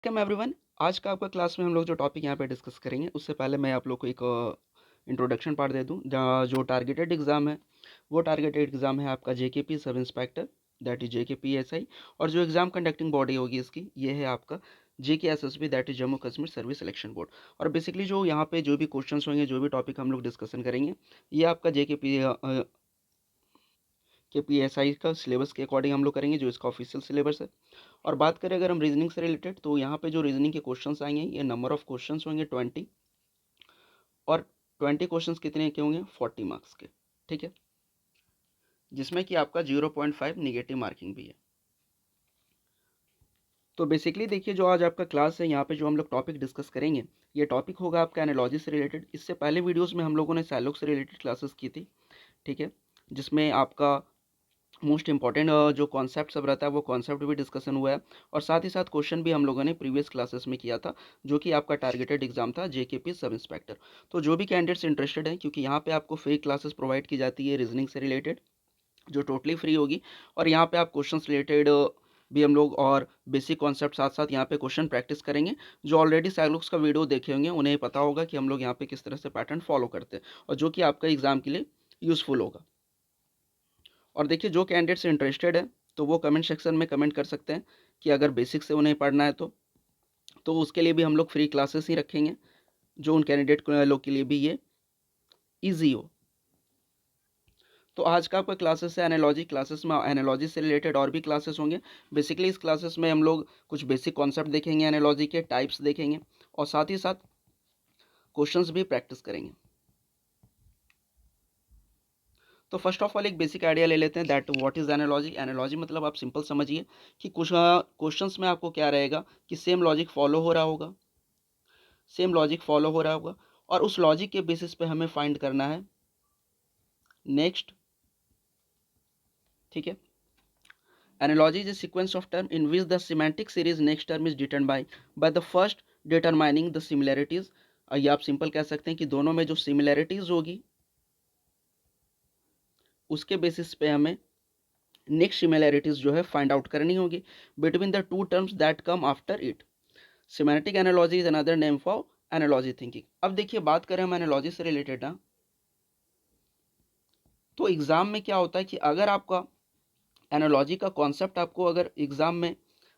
Welcome everyone. आज का आपका क्लास में हम लोग जो टॉपिक यहाँ पे डिस्कस करेंगे उससे पहले मैं आप लोग को एक इंट्रोडक्शन पार्ट दे दूँ। जो टारगेटेड एग्ज़ाम है वो टारगेटेड एग्ज़ाम है आपका JKP sub inspector, that is JKP SI. और जो एग्ज़ाम कंडक्टिंग बॉडी होगी इसकी ये है आपका जेके SSB, that is Jammu Kashmir service selection board. और बेसिकली जो यहाँ पे जो भी क्वेश्चंस होंगे, जो भी टॉपिक हम लोग डिस्कशन करेंगे, ये आपका जेकेपी के पी एस आई का सिलेबस के अकॉर्डिंग हम लोग करेंगे, जो इसका ऑफिशियल सिलेबस है। और बात करें अगर हम रीजनिंग से रिलेटेड, तो यहाँ पे जो रीजनिंग के क्वेश्चंस आएंगे, ये नंबर ऑफ क्वेश्चंस होंगे 20। और 20 क्वेश्चंस कितने के होंगे? 40 मार्क्स के। ठीक है, जिसमें कि आपका 0.5 निगेटिव मार्किंग भी है। तो बेसिकली देखिए, जो आज आपका क्लास है, यहाँ पे जो हम लोग टॉपिक डिस्कस करेंगे, ये टॉपिक होगा आपका एनालॉजी से रिलेटेड। इससे पहले वीडियोस में हम लोगों ने साइलोग से रिलेटेड क्लासेस की थी। ठीक है, जिसमें आपका मोस्ट इंपॉर्टेंट जो कॉन्सेप्ट सब रहता है वो कॉन्सेप्ट भी डिस्कशन हुआ है। और साथ ही साथ क्वेश्चन भी हम लोगों ने प्रीवियस क्लासेस में किया था, जो कि आपका टारगेटेड एग्जाम था जेकेपी सब इंस्पेक्टर। तो जो भी कैंडिडेट्स इंटरेस्टेड हैं, क्योंकि यहाँ पे आपको फ्री क्लासेस प्रोवाइड की जाती है रीजनिंग से रिलेटेड, जो टोटली फ्री होगी। और यहाँ पे आप क्वेश्चन रिलेटेड भी हम लोग और बेसिक कॉन्सेप्ट साथ साथ यहाँ पे क्वेश्चन प्रैक्टिस करेंगे। जो ऑलरेडी साइलुक्स का वीडियो देखे होंगे उन्हें पता होगा कि हम लोग यहाँ पे किस तरह से पैटर्न फॉलो करते हैं, और जो कि आपका एग्जाम के लिए यूजफुल होगा। और देखिए, जो कैंडिडेट्स इंटरेस्टेड है तो वो कमेंट सेक्शन में कमेंट कर सकते हैं कि अगर बेसिक से उन्हें पढ़ना है तो उसके लिए भी हम लोग फ्री क्लासेस ही रखेंगे, जो उन कैंडिडेट लोग के लिए भी ये इजी हो। तो आज का आपका क्लासेस है एनालॉजी। क्लासेस में एनालॉजी से रिलेटेड और भी क्लासेस होंगे। बेसिकली इस क्लासेस में हम लोग कुछ बेसिक कॉन्सेप्ट देखेंगे, एनालॉजी के टाइप्स देखेंगे, और साथ ही साथ क्वेश्चंस भी प्रैक्टिस करेंगे। तो फर्स्ट ऑफ ऑल एक बेसिक आइडिया ले लेते हैं, that what is analogy. Analogy मतलब आप सिंपल समझिए कि कुछ क्वेश्चंस में आपको क्या रहेगा कि सेम लॉजिक फॉलो हो रहा होगा, सेम लॉजिक फॉलो हो रहा होगा, और उस लॉजिक के बेसिस पे हमें फाइंड करना है नेक्स्ट। ठीक है, analogy is a sequence of term in which the semantic series next term is determined by the first determining the similarities। ये आप सिंपल कह सकते हैं कि दोनों में जो सिमिलैरिटीज होगी उसके बेसिस पे हमें नेक्स्ट सिमिलैरिटीज जो है फाइंड आउट करनी होगी between the two terms that come after it. Semantic analogy is another name for analogy thinking. अब देखिए, बात करें हम एनालॉजी से रिलेटेड ना, तो एग्जाम में क्या होता है कि अगर आपका एनालॉजी का कॉन्सेप्ट आपको अगर एग्जाम में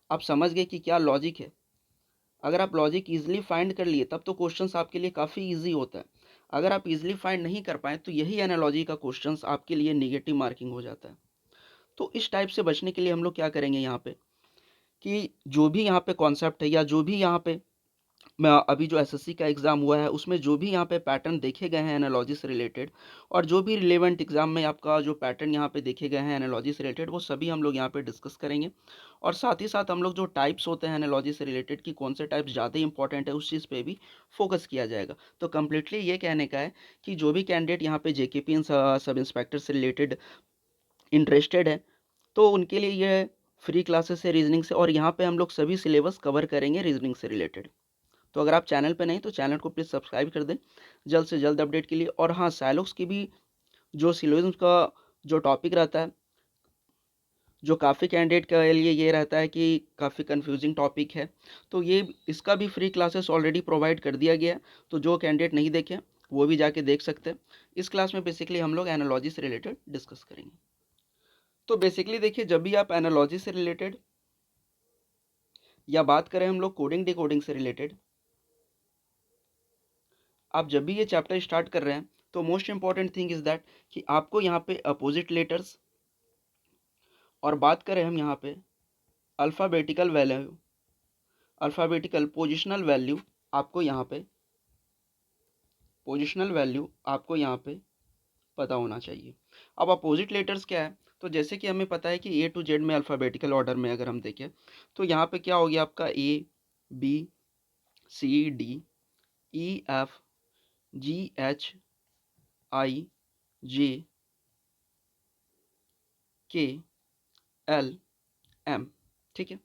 आप समझ गए कि क्या लॉजिक है, अगर आप लॉजिक इजीली फाइंड कर लिए तब तो क्वेश्चंस आपके लिए काफ़ी इजी होता है। अगर आप इजीली फाइंड नहीं कर पाए तो यही एनालॉजी का क्वेश्चंस आपके लिए नेगेटिव मार्किंग हो जाता है। तो इस टाइप से बचने के लिए हम लोग क्या करेंगे यहाँ पे कि जो भी यहाँ पे कॉन्सेप्ट है, या जो भी यहाँ पे मैं अभी जो एसएससी का एग्ज़ाम हुआ है उसमें जो भी यहाँ पे पैटर्न देखे गए हैं एनालॉजी से रिलेटेड, और जो भी रिलेवेंट एग्ज़ाम में आपका जो पैटर्न यहाँ पे देखे गए हैं एनालॉजी से रिलेटेड, वो सभी हम लोग यहाँ पे डिस्कस करेंगे। और साथ ही साथ हम लोग जो टाइप्स होते हैं एनालॉजी से रिलेटेड कि कौन से टाइप्स ज़्यादा इंपॉर्टेंट है, उस चीज़ पे भी फोकस किया जाएगा। तो कम्प्लीटली ये कहने का है कि जो भी कैंडिडेट यहाँ पे जेकेपी सब इंस्पेक्टर से रिलेटेड इंटरेस्टेड है, तो उनके लिए ये फ्री क्लासेस है रीजनिंग से, और यहाँ पे हम लोग सभी सिलेबस कवर करेंगे रीजनिंग से रिलेटेड। तो अगर आप चैनल पे नहीं तो चैनल को प्लीज़ सब्सक्राइब कर दें जल्द से जल्द अपडेट के लिए। और हाँ, साइलोक्स की भी जो सिलोजिज्म का जो टॉपिक रहता है, जो काफ़ी कैंडिडेट के लिए ये रहता है कि काफ़ी कंफ्यूजिंग टॉपिक है, तो ये इसका भी फ्री क्लासेस ऑलरेडी प्रोवाइड कर दिया गया है। तो जो कैंडिडेट नहीं देखे वो भी जाके देख सकते हैं। इस क्लास में बेसिकली हम लोग एनालॉजी से रिलेटेड डिस्कस करेंगे। तो बेसिकली देखिए, जब भी आप एनालॉजी से रिलेटेड या बात करें हम लोग कोडिंग डिकोडिंग से रिलेटेड, आप जब भी ये चैप्टर स्टार्ट कर रहे हैं तो most important thing is that कि आपको यहाँ पे अपोजिट लेटर्स, और बात करें हम यहाँ पे alphabetical value, alphabetical positional value, आपको यहाँ पे पोजिशनल वैल्यू आपको यहाँ पे पता होना चाहिए। अब अपोजिट लेटर्स क्या है, तो जैसे कि हमें पता है कि ए टू जेड में अल्फ़ाबेटिकल ऑर्डर में अगर हम देखें तो यहाँ पे क्या हो गया आपका A B C D E F G H I J K L M. ठीक है,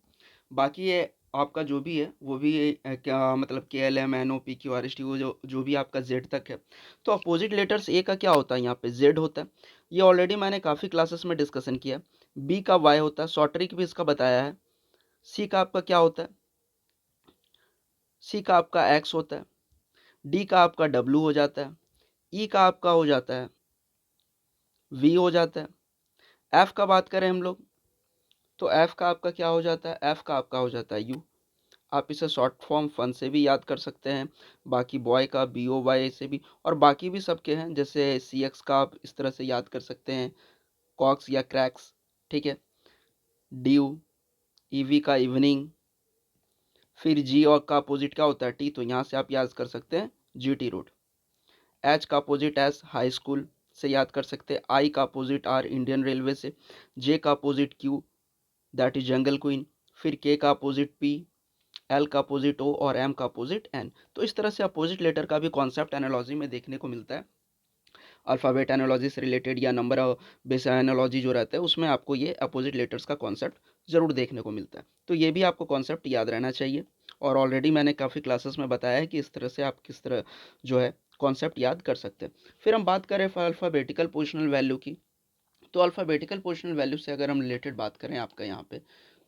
बाकी ये आपका जो भी है वो भी क्या मतलब K L M N O P Q R S T, वो जो भी आपका जेड तक है। तो अपोजिट लेटर्स ए का क्या होता है, यहाँ पे जेड होता है। ये ऑलरेडी मैंने काफ़ी क्लासेस में डिस्कशन किया। बी का वाई होता है, शॉर्ट ट्रिक भी इसका बताया है। सी का आपका क्या होता है, सी का आपका एक्स होता है, डी का आपका डब्ल्यू हो जाता है, ई का आपका हो जाता है वी हो जाता है, एफ का बात करें हम लोग तो एफ का आपका क्या हो जाता है, एफ का आपका हो जाता है यू। आप इसे शॉर्ट फॉर्म फन से भी याद कर सकते हैं, बाकी बॉय का बी ओ वाई से भी, और बाकी भी सबके हैं, जैसे सी एक्स का आप इस तरह से याद कर सकते हैं, कॉक्स या क्रैक्स, ठीक है, ड्यू, ईवी का इवनिंग, फिर जी और का अपोजिट क्या होता है टी, तो यहाँ से आप याद कर सकते हैं जी टी रोड। एच का अपोजिट एस हाई स्कूल से याद कर सकते हैं, आई का अपोजिट आर इंडियन रेलवे से, जे का opposite Q that is jungle queen, फिर के का अपोजिट पी, एल का अपोजिट ओ और एम का अपोजिट एन। तो इस तरह से अपोजिट लेटर का भी कॉन्सेप्ट एनालॉजी में देखने को मिलता है। अल्फ़ाबेट एनालॉजी से रिलेटेड या नंबर बेस एनालॉजी जो रहता है उसमें आपको ये अपोजिट लेटर्स का कॉन्सेप्ट ज़रूर देखने को मिलता है। तो ये भी आपको कॉन्सेप्ट याद रहना चाहिए, और ऑलरेडी मैंने काफ़ी क्लासेस में बताया है कि इस तरह से आप किस तरह जो है कॉन्सेप्ट याद कर सकते हैं। फिर हम बात करें अल्फ़ाबेटिकल पोजिशनल वैल्यू की, तो अल्फ़ाबेटिकल पोजिशनल वैल्यू से अगर हम रिलेटेड बात करें आपका यहाँ पे,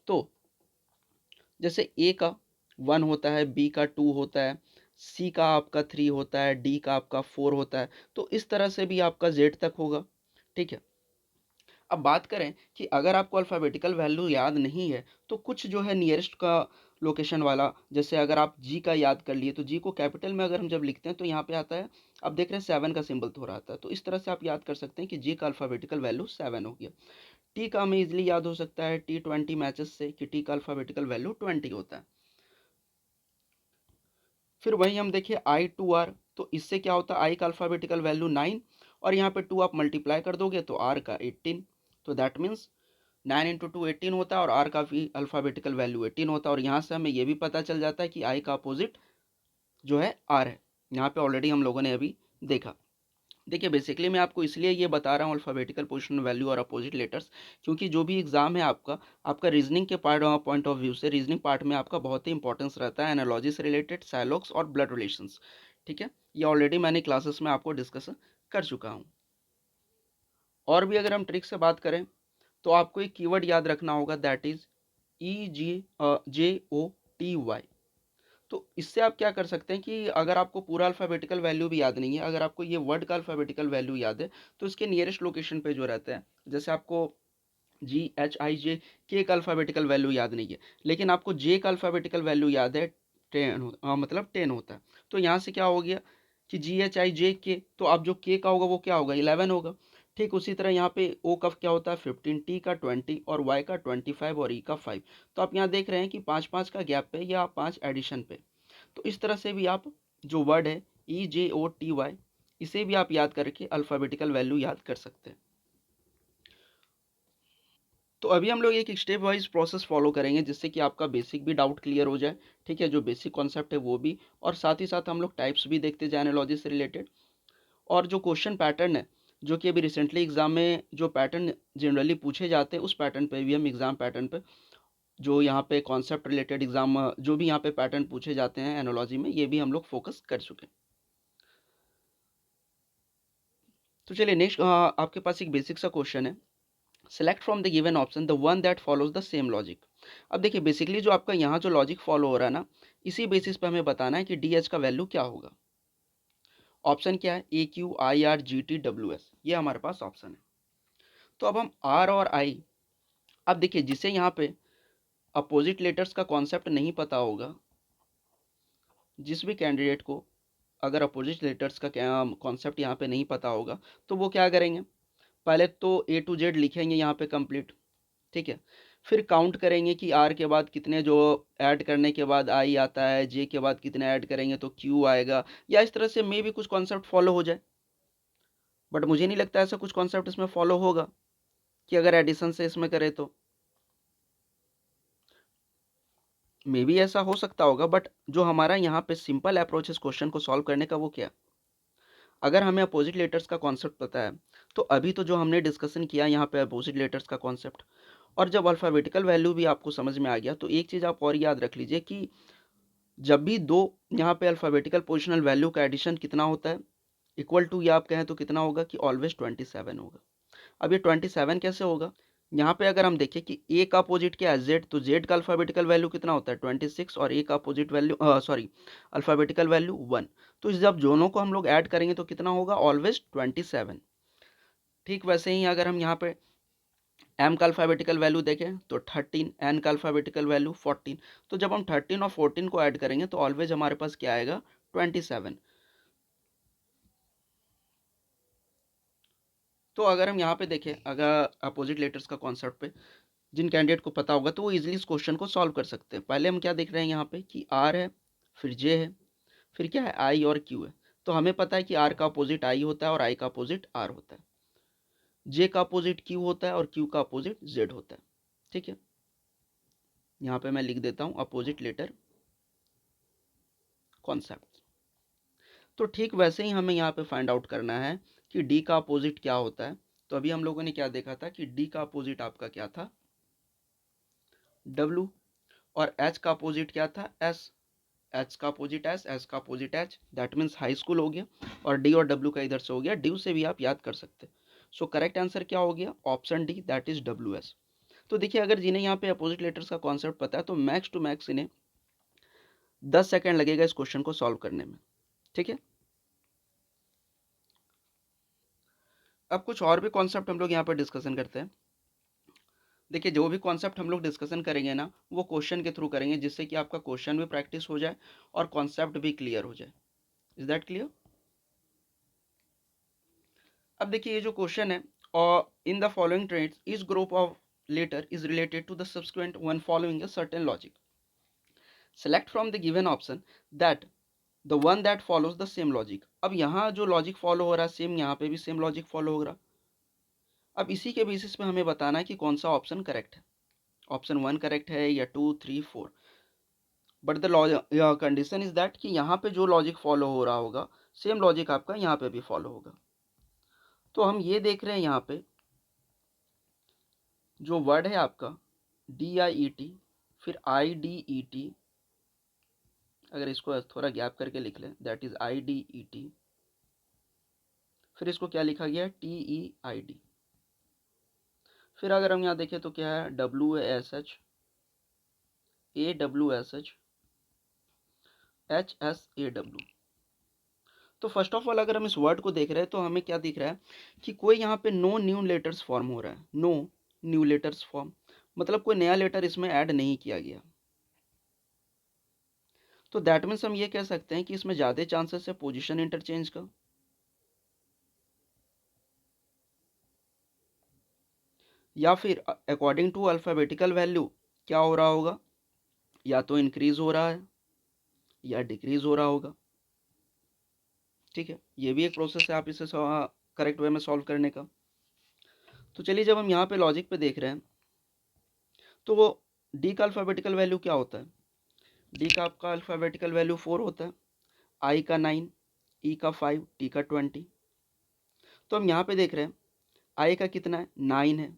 तो जैसे ए का 1 होता है, बी का 2 होता है, सी का आपका 3 होता है, डी का आपका 4 होता है, तो इस तरह से भी आपका जेड तक होगा, ठीक है। अब बात करें कि अगर आपको अल्फ़ाबेटिकल वैल्यू याद नहीं है तो कुछ जो है नियरेस्ट का लोकेशन वाला, जैसे अगर आप जी का याद कर लिए तो जी को कैपिटल में अगर हम जब लिखते हैं तो यहाँ पे आता है, अब देख रहे हैं 7 का सिंबल थोड़ा आता है, तो इस तरह से आप याद कर सकते हैं कि जी का अल्फ़ाबेटिकल वैल्यू 7 हो गया। टी का हमें इजीली याद हो सकता है T20 मैचेस से कि टी का अल्फ़ाबेटिकल वैल्यू 20 होता है। फिर वही हम देखिए I2R, तो इससे क्या होता है, आई का अल्फ़ाबेटिकल वैल्यू 9 और यहाँ पे 2 आप मल्टीप्लाई कर दोगे तो आर का 18, तो दैट मीन्स 9 इंटू 2 18 होता है और आर का भी अल्फ़ाबेटिकल वैल्यू 18 होता है, और यहाँ से हमें ये भी पता चल जाता है कि आई का अपोजिट जो है आर है। यहाँ पे ऑलरेडी हम लोगों ने अभी देखा। देखिए बेसिकली मैं आपको इसलिए ये बता रहा हूँ अल्फ़ाबेटिकल पोजिशनल वैल्यू और अपोजिट लेटर्स, क्योंकि जो भी एग्जाम है आपका, आपका रीजनिंग के पॉइंट ऑफ व्यू से रीजनिंग पार्ट में आपका बहुत ही इंपॉर्टेंस रहता है एनालॉजी से रिलेटेड, साइलॉग्स और ब्लड रिलेशंस, ठीक है। ये ऑलरेडी मैंने क्लासेस में आपको डिस्कस कर चुका हूँ। और भी अगर हम ट्रिक से बात करें तो आपको एक कीवर्ड याद रखना होगा, दैट इज EJOTY। तो इससे आप क्या कर सकते हैं कि अगर आपको पूरा अल्फ़ाबेटिकल वैल्यू भी याद नहीं है, अगर आपको ये वर्ड का अल्फ़ाबेटिकल वैल्यू याद है तो इसके नियरेस्ट लोकेशन पे जो रहता है, जैसे आपको GHIJ का अल्फ़ाबेटिकल वैल्यू याद नहीं है लेकिन आपको जे का अल्फ़ाबेटिकल वैल्यू याद है 10, मतलब 10 होता है, तो यहाँ से क्या हो गया कि GHIJ तो आप जो के का होगा वो क्या होगा 11 होगा। ठीक उसी तरह यहाँ पे ओ का क्या होता है 15, टी का 20 और वाई का 25 और ई का 5। तो आप यहाँ देख रहे हैं कि 5-5 का गैप पे या 5 एडिशन पे, तो इस तरह से भी आप जो वर्ड है EJOTY, इसे भी आप याद करके अल्फ़ाबेटिकल वैल्यू याद कर सकते हैं। तो अभी हम लोग एक स्टेप वाइज प्रोसेस फॉलो करेंगे जिससे कि आपका बेसिक भी डाउट क्लियर हो जाए, ठीक है, जो बेसिक कॉन्सेप्ट है वो भी, और साथ ही साथ हम लोग टाइप्स भी देखते जाए एनालॉजी से रिलेटेड, और जो क्वेश्चन पैटर्न है जो कि अभी रिसेंटली एग्जाम में जो पैटर्न जनरली पूछे जाते हैं उस पैटर्न पे भी हम एग्जाम पैटर्न पे जो यहाँ पे कॉन्सेप्ट रिलेटेड एग्जाम जो भी यहाँ पे पैटर्न पूछे जाते हैं एनालॉजी में, ये भी हम लोग फोकस कर चुके हैं। तो चलिए नेक्स्ट आपके पास एक बेसिक सा क्वेश्चन है, select from the given option the one that follows the same logic. अब देखिए बेसिकली जो आपका यहाँ जो लॉजिक फॉलो हो रहा है ना, इसी बेसिस पे हमें बताना है कि डी एच का वैल्यू क्या होगा। ऑप्शन क्या है, AQIRGTWS, ये हमारे पास ऑप्शन है। तो अब हम आर और आई, अब देखिए जिसे यहाँ पे अपोजिट लेटर्स का कॉन्सेप्ट नहीं पता होगा, जिस भी कैंडिडेट को अगर अपोजिट लेटर्स का कॉन्सेप्ट यहाँ पे नहीं पता होगा तो वो क्या करेंगे, पहले तो A to Z लिखेंगे यहाँ पे कंप्लीट, ठीक है, फिर काउंट करेंगे कि आर के बाद कितने जो ऐड करने के बाद आई आता है, जे के बाद कितने ऐड करेंगे तो क्यू आएगा, या इस तरह से मे भी कुछ कॉन्सेप्ट फॉलो हो जाए, बट मुझे नहीं लगता ऐसा कुछ कॉन्सेप्ट इसमें फॉलो होगा कि अगर एडिशन से इसमें करें तो मे भी ऐसा हो सकता होगा, बट जो हमारा यहाँ पे सिंपल अप्रोच इस क्वेश्चन को सॉल्व करने का वो क्या, अगर हमें अपोजिट लेटर्स का कॉन्सेप्ट पता है तो अभी तो जो हमने डिस्कशन किया यहाँ पे अपोजिट लेटर्स का कॉन्सेप्ट, और जब अल्फ़ाबेटिकल वैल्यू भी आपको समझ में आ गया तो एक चीज़ आप और याद रख लीजिए कि जब भी दो यहाँ पे अल्फ़ाबेटिकल पोजिशनल वैल्यू का एडिशन कितना होता है, इक्वल टू, या आप कहें तो कितना होगा कि ऑलवेज 27 होगा। अब ये 27 कैसे होगा, यहाँ पे अगर हम देखें कि ए का अपोजिट क्या है जेड, तो जेड का अल्फाबेटिकल वैल्यू कितना होता है 26 और ए का अपोजिट वैल्यू अल्फाबेटिकल वैल्यू 1। तो जब दोनों को हम लोग ऐड करेंगे तो कितना होगा ऑलवेज 27। ठीक वैसे ही अगर हम यहाँ पे एम का अल्फाबेटिकल वैल्यू देखें तो 13, एन का अल्फाबेटिकल वैल्यू 14। तो जब हम 13 और 14 को ऐड करेंगे तो ऑलवेज हमारे पास क्या आएगा 27। तो अगर हम यहाँ पे देखें अगर अपोजिट लेटर्स का कॉन्सेप्ट पे जिन कैंडिडेट को पता होगा तो वो इजीली इस क्वेश्चन को सॉल्व कर सकते हैं। पहले हम क्या देख रहे हैं यहाँ पे कि आर है, फिर जे है, फिर क्या है आई और क्यू है। तो हमें पता है कि आर का अपोजिट आई होता है और आई का अपोजिट आर होता है, जे का अपोजिट क्यू होता है और क्यू का अपोजिट जेड होता है। ठीक है, यहाँ पे मैं लिख देता हूँ अपोजिट लेटर कॉन्सेप्ट। तो ठीक वैसे ही हमें यहाँ पे फाइंड आउट करना है कि डी का अपोजिट क्या होता है। तो अभी हम लोगों ने क्या देखा था कि डी का अपोजिट आपका क्या था डब्लू, और एच का अपोजिट क्या था एस, एच का अपोजिट एस का opposite H, that means high school हो गया। और डी और डब्ल्यू का इधर से हो गया, ड्यू से भी आप याद कर सकते। सो करेक्ट आंसर क्या हो गया option D, that is W S. तो देखिए अगर जिन्हें यहाँ पे अपोजिट लेटर्स का कॉन्सेप्ट पता है तो मैक्स टू मैक्स इन्हें 10 सेकेंड लगेगा इस क्वेश्चन को सॉल्व करने में। ठीक है, अब कुछ और भी कॉन्सेप्ट हम लोग यहाँ पर डिस्कशन करते हैं। देखिए जो भी कॉन्सेप्ट हम लोग डिस्कशन करेंगे ना वो क्वेश्चन के थ्रू करेंगे, जिससे कि आपका क्वेश्चन भी प्रैक्टिस हो जाए और कॉन्सेप्ट भी क्लियर हो जाए। Is that clear? अब देखिए ये जो क्वेश्चन है, और इन द फॉलोइंग ट्रेड्स इस group of letter is related to the subsequent one following a certain logic, select from the given option that the one that follows the same logic. अब यहाँ जो logic follow हो रहा है same यहाँ पे भी सेम लॉजिक फॉलो हो रहा। अब इसी के बेसिस पे हमें बताना है कि कौन सा ऑप्शन करेक्ट है, ऑप्शन 1 करेक्ट है या 2 3 4। But the condition is that कि यहाँ पे जो लॉजिक फॉलो हो रहा होगा सेम लॉजिक आपका यहाँ पे भी फॉलो होगा। तो हम ये देख रहे हैं यहाँ पे जो वर्ड है आपका DIET, फिर IDET, अगर इसको थोड़ा गैप करके लिख लें दैट इज IDET, फिर इसको क्या लिखा गया TEID, फिर अगर हम यहाँ देखें तो क्या है WASH, AWSH, HSAW। तो फर्स्ट ऑफ ऑल अगर हम इस वर्ड को देख रहे हैं तो हमें क्या दिख रहा है कि कोई यहाँ पे नो न्यू लेटर्स फॉर्म हो रहा है, नो न्यू लेटर्स फॉर्म, मतलब कोई नया लेटर इसमें ऐड नहीं किया गया। तो दैट मीन्स हम ये कह सकते हैं कि इसमें ज़्यादा चांसेस है पोजीशन इंटरचेंज का, या फिर अकॉर्डिंग टू अल्फ़ाबेटिकल वैल्यू क्या हो रहा होगा, या तो इंक्रीज हो रहा है या डिक्रीज हो रहा होगा। ठीक है, ये भी एक प्रोसेस है आप इसे करेक्ट वे में सॉल्व करने का। तो चलिए जब हम यहाँ पे लॉजिक पे देख रहे हैं तो वो डी का अल्फ़ाबेटिकल वैल्यू क्या होता है, डी का आपका अल्फ़ाबेटिकल वैल्यू 4 होता है, आई का 9, ई का 5, टी का 20। तो हम यहाँ पे देख रहे हैं आई का कितना है 9 है,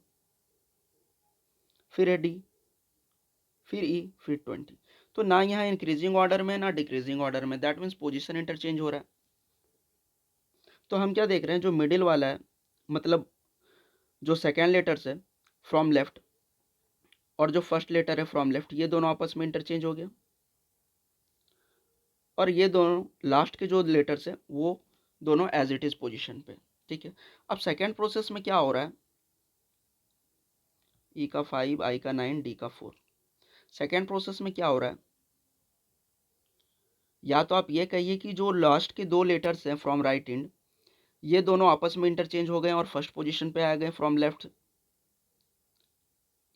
फिर है डी, फिर ई, फिर 20। तो ना यहाँ इंक्रीजिंग ऑर्डर में ना डिक्रीजिंग ऑर्डर में, दैट मीन्स पोजीशन इंटरचेंज हो रहा है। तो हम क्या देख रहे हैं जो मिडिल वाला है, मतलब जो सेकेंड लेटर्स है फ्रॉम लेफ्ट और जो फर्स्ट लेटर है फ्रॉम लेफ्ट, ये दोनों आपस में इंटरचेंज हो गया, और ये दोनों लास्ट के जो लेटर्स है वो दोनों एज इट इज पोजिशन पे। ठीक है, अब सेकेंड प्रोसेस में क्या हो रहा है, ई का 5, आई का 9, डी का 4। सेकेंड प्रोसेस में क्या हो रहा है, या तो आप ये कहिए कि जो लास्ट के दो लेटर्स हैं फ्रॉम राइट एंड ये दोनों आपस में इंटरचेंज हो गए और फर्स्ट पोजीशन पे आ गए फ्रॉम लेफ्ट,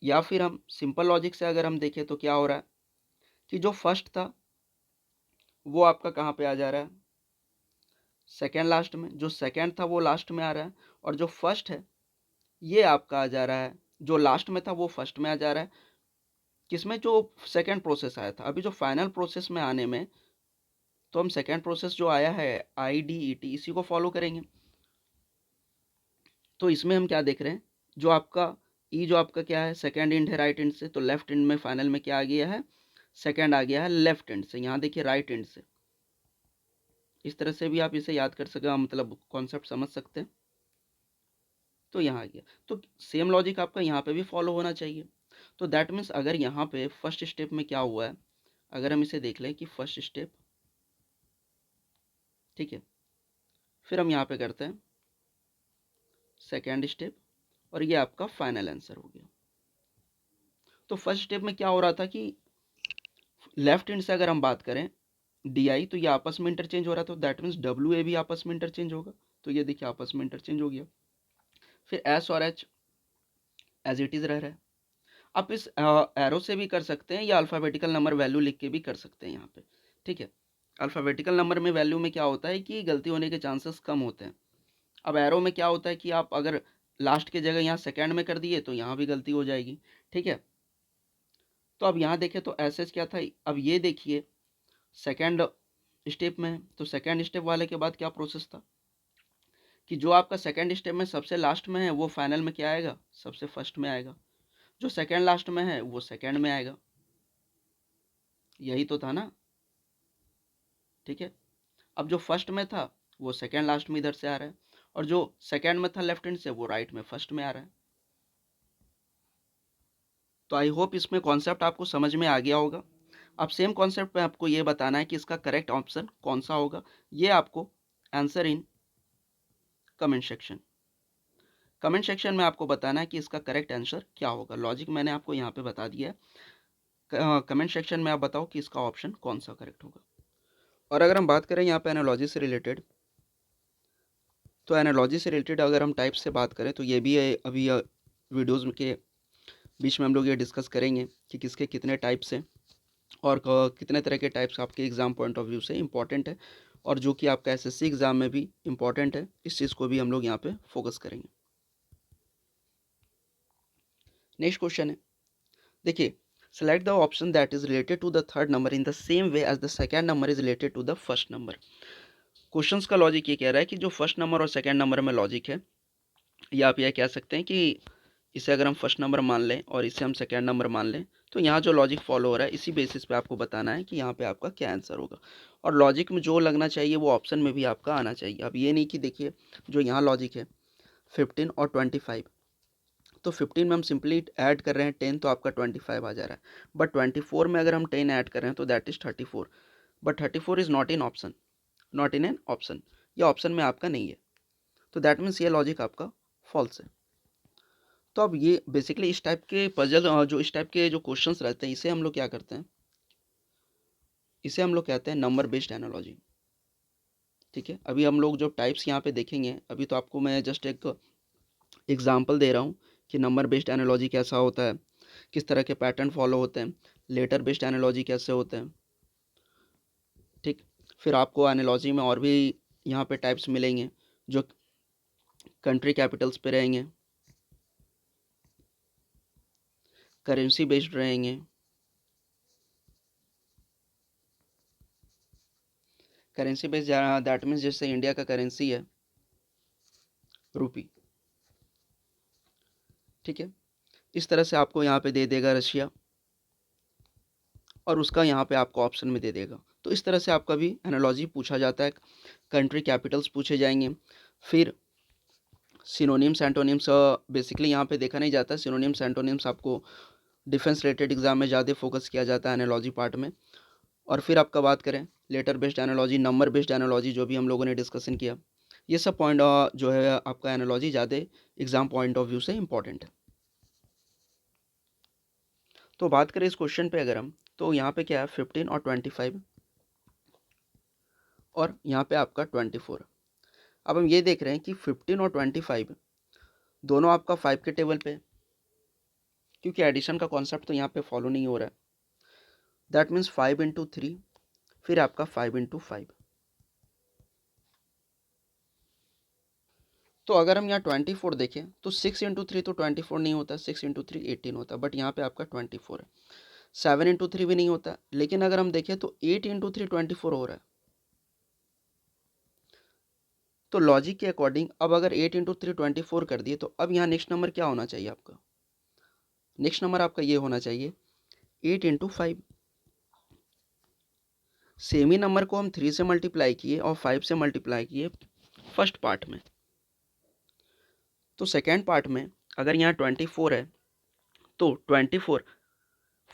या फिर हम सिंपल लॉजिक से अगर हम देखें तो क्या हो रहा है कि जो फर्स्ट था वो आपका कहाँ पे आ जा रहा है सेकेंड लास्ट में, जो सेकेंड था वो लास्ट में आ रहा है, और जो फर्स्ट है ये आपका आ जा रहा है, जो लास्ट में था वो फर्स्ट में आ जा रहा है, किसमें जो सेकेंड प्रोसेस आया था। अभी जो फाइनल प्रोसेस में आने में तो हम सेकेंड प्रोसेस जो आया है IDET इसी को फॉलो करेंगे। तो इसमें हम क्या देख रहे हैं जो आपका ई जो आपका क्या है सेकेंड इंड है राइट इंड से, तो लेफ्ट इंड में फाइनल में क्या आ गया है सेकेंड आ गया है लेफ्ट इंड से, यहाँ देखिए राइट इंड से। इस तरह से भी आप इसे याद कर सके, मतलब कॉन्सेप्ट समझ सकते हैं। तो यहाँ आ गया। तो सेम लॉजिक आपका यहाँ पे भी फॉलो होना चाहिए। तो दैट मीन्स अगर यहाँ पे फर्स्ट स्टेप में क्या हुआ है, अगर हम इसे देख लें कि फर्स्ट स्टेप, ठीक है, फिर हम यहाँ पे करते हैं सेकेंड स्टेप, और ये आपका फाइनल आंसर हो गया। तो फर्स्ट स्टेप में क्या हो रहा था कि लेफ्ट हैंड से अगर हम बात करें डी आई, तो ये आपस में इंटरचेंज हो रहा था, तो दैट मीन्स डब्ल्यू ए भी आपस में इंटरचेंज होगा। तो ये देखिए आपस में इंटरचेंज हो गया। फिर एस और एच एज इट इज़ रह रहा है। आप इस एरो से भी कर सकते हैं या अल्फ़ाबेटिकल नंबर वैल्यू लिख के भी कर सकते हैं यहाँ पे, ठीक है। अल्फ़ाबेटिकल नंबर में वैल्यू में क्या होता है कि गलती होने के चांसेस कम होते हैं। अब एरो में क्या होता है कि आप अगर लास्ट की जगह यहाँ सेकेंड में कर दिए तो यहाँ भी गलती हो जाएगी, ठीक है। तो अब यहाँ देखें तो एस एच क्या था, अब ये देखिए सेकेंड स्टेप में है, तो सेकेंड स्टेप वाले के बाद क्या प्रोसेस था कि जो आपका सेकेंड स्टेप में सबसे लास्ट में है वो फाइनल में क्या आएगा, सबसे फर्स्ट में आएगा। जो सेकेंड लास्ट में है वो सेकेंड में आएगा। यही तो था ना, ठीक है। अब जो फर्स्ट में था वो सेकेंड लास्ट में इधर से आ रहा है, और जो सेकेंड में था लेफ्ट हैंड से वो राइट में फर्स्ट में आ रहा है। तो आई होप इसमें कॉन्सेप्ट आपको समझ में आ गया होगा। अब सेम कॉन्सेप्ट पे आपको ये बताना है कि इसका करेक्ट ऑप्शन कौन सा होगा। ये आपको answer in comment section, comment section में आपको बताना है कि इसका करेक्ट आंसर क्या होगा। लॉजिक मैंने आपको यहाँ पे बता दिया है, कमेंट सेक्शन में आप बताओ कि इसका ऑप्शन कौन सा करेक्ट होगा। और अगर हम बात करें यहाँ पे एनालॉजी से रिलेटेड, तो एनालॉजी से रिलेटेड अगर हम टाइप से बात करें तो ये भी है, अभी वीडियोज़ के बीच में हम लोग ये डिस्कस करेंगे कि किसके कितने टाइप्स हैं और कितने तरह के टाइप्स आपके एग्ज़ाम पॉइंट ऑफ व्यू से इंपॉर्टेंट है, और जो कि आपका एसएससी एग्ज़ाम में भी इंपॉर्टेंट है। इस चीज़ को भी हम लोग यहाँ पे फोकस करेंगे। नेक्स्ट क्वेश्चन है, देखिए, select the option that is related to the third number in the same way as the second number is related to the first number. Questions का लॉजिक ये कह रहा है कि जो फर्स्ट नंबर और सेकेंड नंबर में लॉजिक है, या आप यह कह सकते हैं कि इसे अगर हम फर्स्ट नंबर मान लें और इसे हम सेकेंड नंबर मान लें, तो यहाँ जो लॉजिक फॉलो हो रहा है इसी बेसिस पे आपको बताना है कि यहाँ पे आपका क्या आंसर होगा। और लॉजिक में जो लगना चाहिए वो ऑप्शन में भी आपका आना चाहिए। अब ये नहीं कि देखिए जो यहाँ लॉजिक है 15 और 25, तो 15 में हम सिंपली ऐड कर रहे हैं 10 तो आपका 25 आ जा रहा है, बट 24 में अगर हम 10 ऐड कर रहे हैं तो that is 34, but 34 is not in option, not in an option, ये ऑप्शन में आपका नहीं है। तो दैट मीन्स ये लॉजिक आपका फॉल्स है। तो अब ये बेसिकली इस टाइप के पजल, जो इस टाइप के जो क्वेश्चंस रहते हैं, इसे हम लोग क्या करते हैं, इसे हम लोग कहते हैं नंबर बेस्ड एनालॉजी, ठीक है। अभी हम लोग जो टाइप्स यहाँ पे देखेंगे, अभी तो आपको मैं जस्ट एक एग्जाम्पल दे रहा हूँ कि नंबर बेस्ड एनालॉजी कैसा होता है, किस तरह के पैटर्न फॉलो होते हैं, लेटर बेस्ड एनालॉजी कैसे होते हैं, ठीक। फिर आपको एनालॉजी में और भी यहाँ पे टाइप्स मिलेंगे जो कंट्री कैपिटल्स पे रहेंगे, करेंसी बेस्ड रहेंगे, करेंसी बेस्ड दैट मीन्स जैसे इंडिया का करेंसी है रूपी, ठीक है। इस तरह से आपको यहाँ पे दे देगा रशिया, और उसका यहाँ पे आपको ऑप्शन में दे देगा। तो इस तरह से आपका भी एनालॉजी पूछा जाता है, कंट्री कैपिटल्स पूछे जाएंगे। फिर सिनोनिम्स एंटोनिम्स बेसिकली यहाँ पे देखा नहीं जाता, सिनोनिम्स एंटोनिम्स आपको डिफेंस रिलेटेड एग्जाम में ज़्यादा फोकस किया जाता है एनालॉजी पार्ट में। और फिर आपका बात करें letter based analogy, number based analogy, जो भी हम लोगों ने डिस्कशन किया, ये सब पॉइंट जो है आपका एनालॉजी ज़्यादा एग्जाम पॉइंट ऑफ व्यू से इंपॉर्टेंट है। तो बात करें इस क्वेश्चन पे अगर हम, तो यहाँ पे क्या है 15 और 25, और यहाँ पे आपका 24। अब हम ये देख रहे हैं कि 15 और 25 दोनों आपका 5 के टेबल पे, क्योंकि एडिशन का कॉन्सेप्ट तो यहाँ पे फॉलो नहीं हो रहा है। दैट मीन्स 5 इंटू 3, फिर आपका 5 इंटू 5। तो अगर हम यहाँ 24 देखें तो 6 इंटू 3 तो 24 नहीं होता, 6 इंटू 3 18 होता, बट यहाँ पे आपका 24 है। 7 इंटू 3 भी नहीं होता, लेकिन अगर हम देखें तो 8 इंटू 3 24 हो रहा है। तो लॉजिक के अकॉर्डिंग अब अगर 8 इंटू 3 24 कर दिए, तो अब यहाँ नेक्स्ट नंबर क्या होना चाहिए आपका, नेक्स्ट नंबर आपका ये होना चाहिए 8 इंटू 5। सेम ही नंबर को हम 3 से मल्टीप्लाई किए और 5 से मल्टीप्लाई किए फर्स्ट पार्ट में, तो सेकेंड पार्ट में अगर यहाँ 24 है तो 24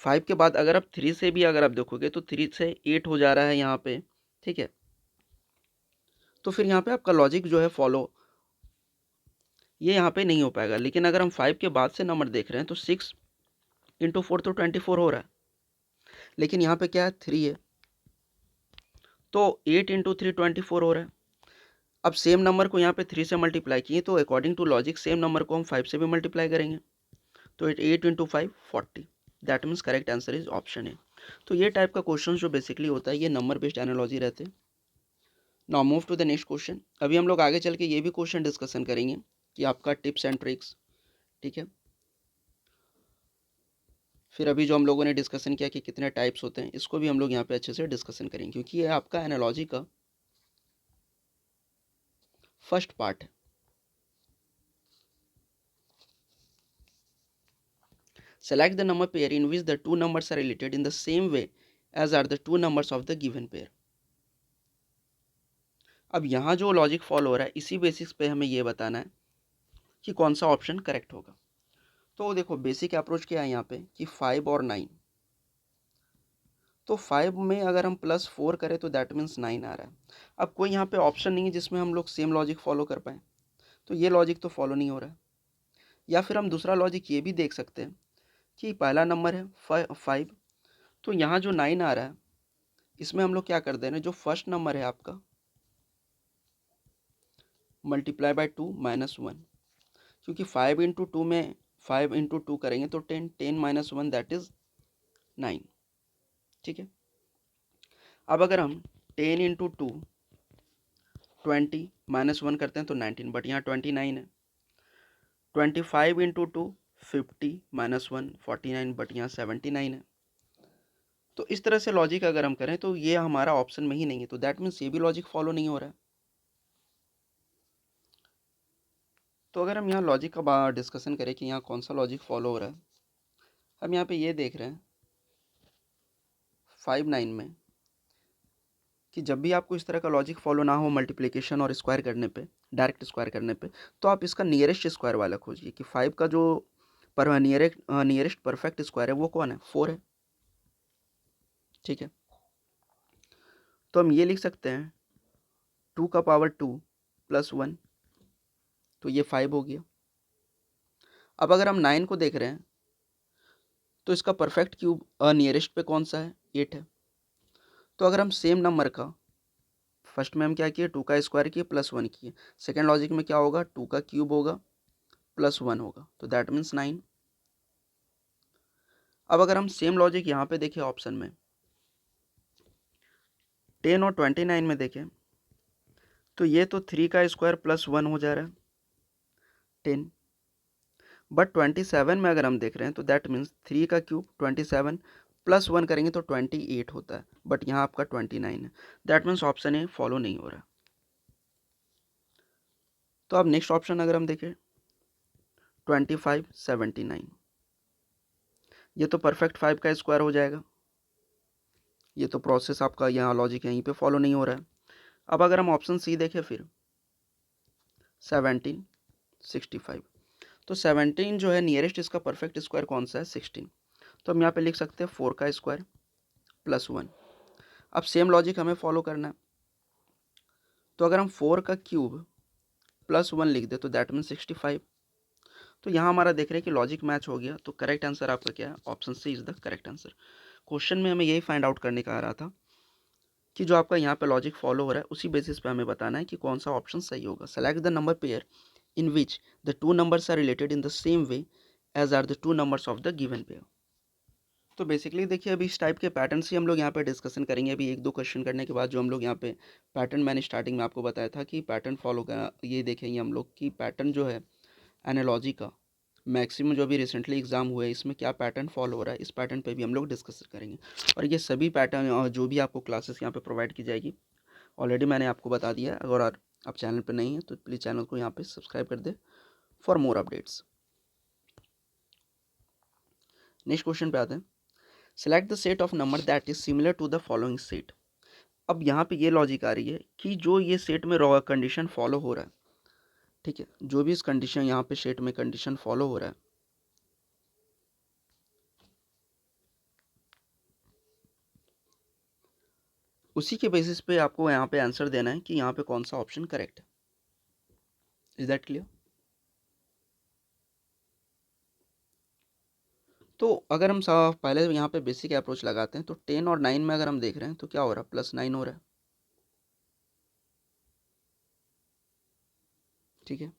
5 के बाद अगर आप 3 से भी अगर आप देखोगे तो 3 से 8 हो जा रहा है यहाँ पे, ठीक है। तो फिर यहाँ पे आपका लॉजिक जो है फॉलो ये यहाँ पे नहीं हो पाएगा। लेकिन अगर हम 5 के बाद से नंबर देख रहे हैं तो 6 इंटू 4 तो 24 हो रहा है, लेकिन यहाँ पे क्या है 3 है तो 8 इंटू 3 24 हो रहा है। अब सेम नंबर को यहाँ पे 3 से मल्टीप्लाई किए तो according to logic same number को हम 5 से भी मल्टीप्लाई करेंगे तो 8 into 5 40। That means correct answer is option A. तो ये टाइप का क्वेश्चन जो बेसिकली होता है ये नंबर बेस्ड एनालॉजी रहते हैं। Now move to the next question. अभी हम लोग आगे चल के ये भी क्वेश्चन डिस्कशन करेंगे कि आपका टिप्स एंड ट्रिक्स, ठीक है। फिर अभी जो हम लोगों ने डिस्कशन किया कि कितने टाइप्स होते हैं इसको भी हम लोग यहाँ पे अच्छे से डिस्कशन करेंगे क्योंकि ये आपका एनालॉजी का फर्स्ट पार्ट है। Select the number pair in which the two numbers are related in the same way as are the two numbers of the given pair. अब यहाँ जो लॉजिक फॉलो हो रहा है इसी बेसिस पे हमें ये बताना है कि कौन सा ऑप्शन करेक्ट होगा। तो देखो बेसिक अप्रोच क्या है यहाँ पे कि 5 और 9, तो 5 में अगर हम +4 करें तो दैट मीन्स 9 आ रहा है। अब कोई यहाँ पे ऑप्शन नहीं है जिसमें हम लोग सेम लॉजिक फॉलो कर पाएँ, तो ये लॉजिक तो फॉलो नहीं हो रहा है। या फिर हम दूसरा लॉजिक ये भी देख सकते हैं कि पहला नंबर है 5, तो यहाँ जो 9 आ रहा है इसमें हम लोग क्या कर दे रहे हैं, जो फर्स्ट नंबर है आपका मल्टीप्लाई बाय 2 -1, क्योंकि 5 इंटू 2 में 5 इंटू 2 करेंगे तो 10, 10 - 1 दैट इज 9, ठीक है। अब अगर हम 10 इंटू 2 20 -1 करते हैं तो 19, बट यहाँ 29 है। 25 इंटू 2 50 -1 49, बट यहाँ 79 है। तो इस तरह से लॉजिक अगर हम करें तो ये हमारा ऑप्शन में ही नहीं है, तो दैट मीन्स ये भी लॉजिक फॉलो नहीं हो रहा है। तो अगर हम यहाँ लॉजिक का डिस्कशन करें कि यहाँ कौन सा लॉजिक फॉलो हो रहा है, हम यहाँ पे ये देख रहे हैं 5 9 में कि जब भी आपको इस तरह का लॉजिक फॉलो ना हो मल्टीप्लिकेशन और स्क्वायर करने पे, डायरेक्ट स्क्वायर करने पे, तो आप इसका नियरेस्ट स्क्वायर वाला खोजिए कि 5 का जो नियरेस्ट परफेक्ट स्क्वायर है वो कौन है, 4 है, ठीक है। तो हम ये लिख सकते हैं 2 का पावर 2 + 1, तो ये 5 हो गया। अब अगर हम 9 को देख रहे हैं तो इसका परफेक्ट क्यूब नियरेस्ट पे कौन सा है, 8 है। तो अगर हम सेम नंबर का फर्स्ट में हम क्या किए 2 का स्क्वायर किए +1 किए, सेकेंड लॉजिक में क्या होगा 2 का क्यूब होगा +1 होगा, तो दैट मीन्स 9। अब अगर हम सेम लॉजिक यहाँ पे देखें ऑप्शन में 10 और 29 में देखें तो ये तो 3 का स्क्वायर +1 हो जा रहा है 10, बट 27 में अगर हम देख रहे हैं तो दैट मीन्स 3 का क्यूब 27 +1 करेंगे तो 28 होता है, बट यहाँ आपका 29 है। That means option A follow नहीं हो रहा। तो अब नेक्स्ट ऑप्शन अगर हम देखें 25 79, ये तो परफेक्ट 5 का स्क्वायर हो जाएगा। ये तो प्रोसेस आपका यहाँ लॉजिक यहीं पे फॉलो नहीं हो रहा है। अब अगर हम ऑप्शन सी देखें फिर 17 65, तो 17 जो है नियरेस्ट इसका परफेक्ट स्क्वायर कौन सा है 16, तो हम यहाँ पे लिख सकते हैं 4 का स्क्वायर +1। अब सेम लॉजिक हमें फॉलो करना है, तो अगर हम 4 का क्यूब +1 लिख दे तो दैट मीन 65। तो यहाँ हमारा देख रहे हैं कि लॉजिक मैच हो गया, तो करेक्ट आंसर आपका क्या है, option C is the correct answer. Question में हमें यही फाइंड आउट करने का आ रहा था कि जो आपका यहाँ पे लॉजिक फॉलो हो रहा है उसी बेसिस पे हमें बताना है कि कौन सा ऑप्शन सही होगा। Select the number pair in which the two numbers are related in the same way as are the two numbers of the given pair. तो बेसिकली देखिए अभी इस टाइप के पैटर्न ही हम लोग यहाँ पे डिस्कशन करेंगे। अभी एक दो क्वेश्चन करने के बाद जो हम लोग यहाँ पे पैटर्न मैंने स्टार्टिंग में आपको बताया था कि पैटर्न फॉलो का ये देखेंगे हम लोग कि पैटर्न जो है एनालॉजी का मैक्सिमम जो भी रिसेंटली एग्जाम हुए इसमें क्या पैटर्न फॉलो हो रहा है, इस पैटर्न पे भी हम लोग डिस्कस करेंगे। और ये सभी पैटर्न जो भी आपको क्लासेस यहाँ पे प्रोवाइड की जाएगी ऑलरेडी मैंने आपको बता दिया। अगर आप चैनल पर नहीं है तो प्लीज़ चैनल को यहाँ पे सब्सक्राइब कर दे for more updates. Next question पे आते हैं। Select the set of number that is similar to the following set. अब यहाँ पे ये लॉजिक आ रही है कि जो ये सेट में कंडीशन फॉलो हो रहा है ठीक है, जो भी इस कंडीशन यहाँ पे शेट में कंडीशन फॉलो हो रहा है, उसी के बेसिस पे आपको यहाँ पे आंसर देना है कि यहाँ पे कौन सा ऑप्शन करेक्ट है। Is that clear? तो अगर हम पहले यहाँ पे बेसिक अप्रोच लगाते हैं तो 10 और 9 में अगर हम देख रहे हैं तो क्या हो रहा है, +9 हो रहा है। ठीक है,